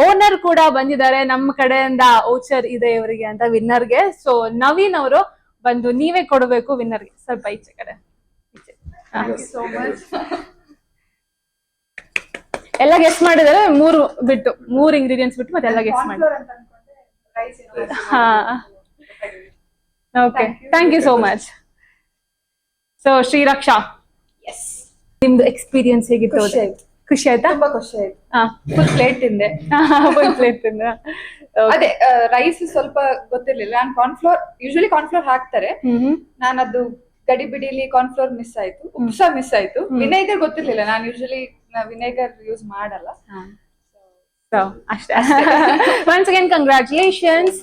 ಓನರ್ ಕೂಡ ಬಂದಿದ್ದಾರೆ. ನಮ್ಮ ಕಡೆಯಿಂದ ವೌಚರ್ ಇದೆ ಇವರಿಗೆ ಅಂತ ವಿನ್ನರ್ಗೆ. ಸೊ ನವೀನ್ ಅವರು ಬಂದು ನೀವೇ ಕೊಡಬೇಕು ವಿನ್ನರ್ಗೆ. ಸ್ವಲ್ಪ ಈಚೆ ಕಡೆ ಎಲ್ಲ ಗೆಸ್ ಮಾಡಿದರೆ 3 ಇಂಗ್ರೀಡಿಯೆಂಟ್ಸ್ ಬಿಟ್ಟು ಮತ್ತೆ ಎಲ್ಲ ಗೆಸ್ ಮಾಡಿ. Okay, thank you so much. So Shriraksha, ನಿಮ್ದು ಎಕ್ಸ್ಪೀರಿಯನ್ಸ್ ಹೇಗಿತ್ತು? ಖುಷಿ ಆಯ್ತಾ? ತುಂಬಾ ಖುಷಿ ಆಯ್ತು. ಫುಲ್ ಪ್ಲೇಟ್ ತಿಂದೆ. ಅದೇ ರೈಸ್ ಸ್ವಲ್ಪ ಗೊತ್ತಿರ್ಲಿಲ್ಲ. ನಾನು ಯೂಶಲಿ ಕಾರ್ನ್ಫ್ಲೋರ್ ಹಾಕ್ತಾರೆ. ನಾನು ಅದು ಗಡಿ ಬಿಡಿಲಿ ಕಾರ್ನ್ಫ್ಲೋರ್ ಮಿಸ್ ಆಯ್ತು, ಉಪ್ಸ ಮಿಸ್ ಆಯ್ತು. ವಿನೆಗರ್ ಗೊತ್ತಿರ್ಲಿಲ್ಲ. ನಾನು ಯೂಶಲಿ ವಿನೆಗರ್ ಯೂಸ್ ಮಾಡಲ್ಲ. ಸೊ ಅಷ್ಟೇ. Once again congratulations.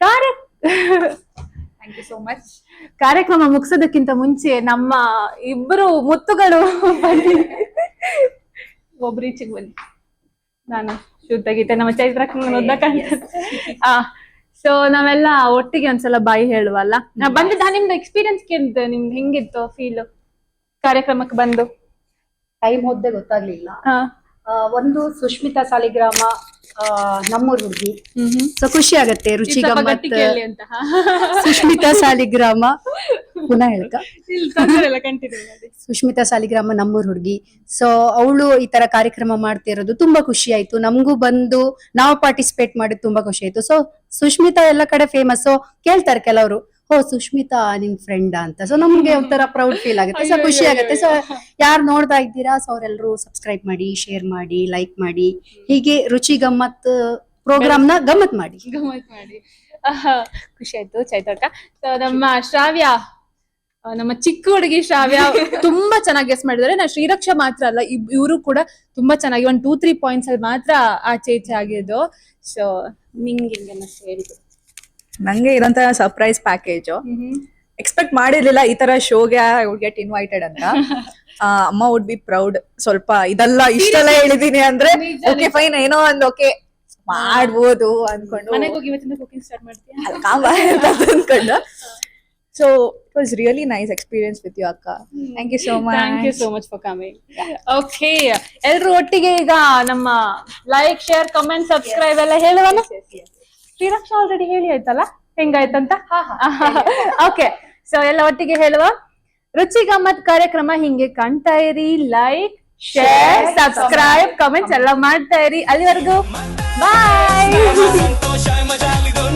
Thank you so much. ಕಾರ್ಯಕ್ರಮ ಮುಗಿಸೋದಕ್ಕಿಂತ ಮುಂಚೆ ನಮ್ಮ ಇಬ್ಬರು ಮುತ್ತುಗಳು ಬನ್ನಿ, ಒಬ್ರು ಈಚೆಗೆ ಬನ್ನಿ. ನಾನು ಶುದ್ಧಗೀತೆ ನಮ್ಮ ಚೈತ್ರಕ್ಕೆ ಸೊ ನಾವೆಲ್ಲ ಒಟ್ಟಿಗೆ ಒಂದ್ಸಲ ಬಾಯಿ ಹೇಳುವಲ್ಲ. ಬಂದಿದ್ದ ನಿಮ್ದು ಎಕ್ಸ್ಪೀರಿಯನ್ಸ್ ಕೇಳಿದ್ದೆ. ನಿಮ್ದು ಹೆಂಗಿತ್ತು ಫೀಲ್ ಕಾರ್ಯಕ್ರಮಕ್ಕೆ ಬಂದು? ಟೈಮ್ ಹೋದ್ದೆ ಗೊತ್ತಾಗ್ಲಿಲ್ಲ. ಒಂದು ಸುಷ್ಮಿತಾ ಸಾಲಿಗ್ರಾಮ, ನಮ್ಮೂರ್ ಹುಡುಗಿ. ಸೊ ಖುಷಿ ಆಗತ್ತೆ. ರುಚಿ ಗಮ್ಮತ್ ಸುಷ್ಮಿತಾ ಸಾಲಿಗ್ರಾಮ. ಪುನಃ ಹೇಳ್ಕ ಸುಷ್ಮಿತಾ ಸಾಲಿಗ್ರಾಮ ನಮ್ಮೂರ್ ಹುಡುಗಿ. ಸೊ ಅವಳು ಈ ತರ ಕಾರ್ಯಕ್ರಮ ಮಾಡ್ತಿರೋದು ತುಂಬಾ ಖುಷಿ ಆಯ್ತು. ನಮಗೂ ಬಂದು ನಾವು ಪಾರ್ಟಿಸಿಪೇಟ್ ಮಾಡಿದ್ ತುಂಬಾ ಖುಷಿ ಆಯ್ತು. ಸೊ ಸುಷ್ಮಿತಾ ಎಲ್ಲ ಕಡೆ ಫೇಮಸ್. ಕೇಳ್ತಾರೆ ಕೆಲವರು, ಸುಷ್ಮಿತಾ ನಿಮ್ ಫ್ರೆಂಡ್ ಅಂತ. ಸೊ ನಮ್ಗೆ ಒಂಥರ ಪ್ರೌಡ್ ಫೀಲ್ ಆಗುತ್ತೆ. ಸೊ ಖುಷಿ ಆಗುತ್ತೆ. ಸೊ ಯಾರು ನೋಡ್ತಾ ಇದ್ದೀರಾ, ಸೊ ಅವರೆಲ್ಲರೂ ಸಬ್ಸ್ಕ್ರೈಬ್ ಮಾಡಿ, ಶೇರ್ ಮಾಡಿ, ಲೈಕ್ ಮಾಡಿ. ಹೀಗೆ ರುಚಿ ಗಮ್ಮತ್ ಪ್ರೋಗ್ರಾಮ್ ನ ಗಮ್ಮತ್ ಮಾಡಿ. ಖುಷಿ ಆಯ್ತು ಚೈತ್ರಕ್ಕ. ನಮ್ಮ ಶ್ರಾವ್ಯ, ನಮ್ಮ ಚಿಕ್ಕ ಹುಡುಗಿ ಶ್ರಾವ್ಯ ತುಂಬಾ ಚೆನ್ನಾಗಿ ಗೆಸ್ ಮಾಡಿದ್ದಾರೆ. ನಾ ಶ್ರೀರಕ್ಷಾ ಮಾತ್ರ ಅಲ್ಲ, ಇವರು ಕೂಡ ತುಂಬಾ ಚೆನ್ನಾಗಿ 1-2-3 ಪಾಯಿಂಟ್ಸ್ ಅಲ್ಲಿ ಮಾತ್ರ ಆಚೆ ಈಚೆ ಆಗಿದ್ದು. ಸೊ ನಿಂಗೆ ಹೇಳಿದ್ರು ನಂಗೆ ಇದಂತ ಸರ್ಪ್ರೈಸ್ ಪ್ಯಾಕೇಜ್. ಎಕ್ಸ್ಪೆಕ್ಟ್ ಮಾಡಿರ್ಲಿಲ್ಲ ಈ ತರ ಶೋಗೆ ವುಡ್ ಗೆಟ್ ಇನ್ವೈಟೆಡ್ ಅಂತ. ಅಮ್ಮ ವುಡ್ ಬಿ ಪ್ರೌಡ್. ಸ್ವಲ್ಪ ಇದೆಲ್ಲ ಇಷ್ಟೆಲ್ಲ ಹೇಳಿದೀನಿ ಅಂದ್ರೆ ಓಕೆ ಫೈನ್, ಏನೋ ಒಂದು ಓಕೆ ಮಾಡ್ಬೋದು ಅನ್ಕೊಂಡು ಮನೆಗೆ ಹೋಗಿ ಇವತ್ತಿಂದ ಕುಕಿಂಗ್ ಸ್ಟಾರ್ಟ್ ಮಾಡ್ತೀಯಾ ಅನ್ಕೊಂಡು. So it was really nice experience with you ಅಕ್ಕ. Thank you so much. Thank you so much for coming. Okay, ಎಲ್ರು ಒಟ್ಟಿಗೆ ಈಗ ನಮ್ಮ ಲೈಕ್, ಶೇರ್, ಕಮೆಂಟ್, ಸಬ್ಸ್ಕ್ರೈಬ್ ಎಲ್ಲ ಹೇಳುವಲ್ಲ. ಶ್ರೀರಕ್ಷಾ ಆಲ್ರೆಡಿ ಹೇಳಿ ಆಯ್ತಲ್ಲ ಹೆಂಗಾಯ್ತಂತ. ಓಕೆ, ಸೊ ಎಲ್ಲ ಒಟ್ಟಿಗೆ ಹೇಳುವ. ರುಚಿ ಗಮ್ಮತ್ ಕಾರ್ಯಕ್ರಮ ಹಿಂಗೆ ಕಾಣ್ತಾ ಇರಿ. ಲೈಕ್, ಶೇರ್, ಸಬ್ಸ್ಕ್ರೈಬ್, ಕಮೆಂಟ್ಸ್ ಎಲ್ಲ ಮಾಡ್ತಾ ಇರಿ. ಅಲ್ಲಿವರೆಗೂ ಬಾಯ್. ಸಂತೋಷ ಮಜಾಲಿದು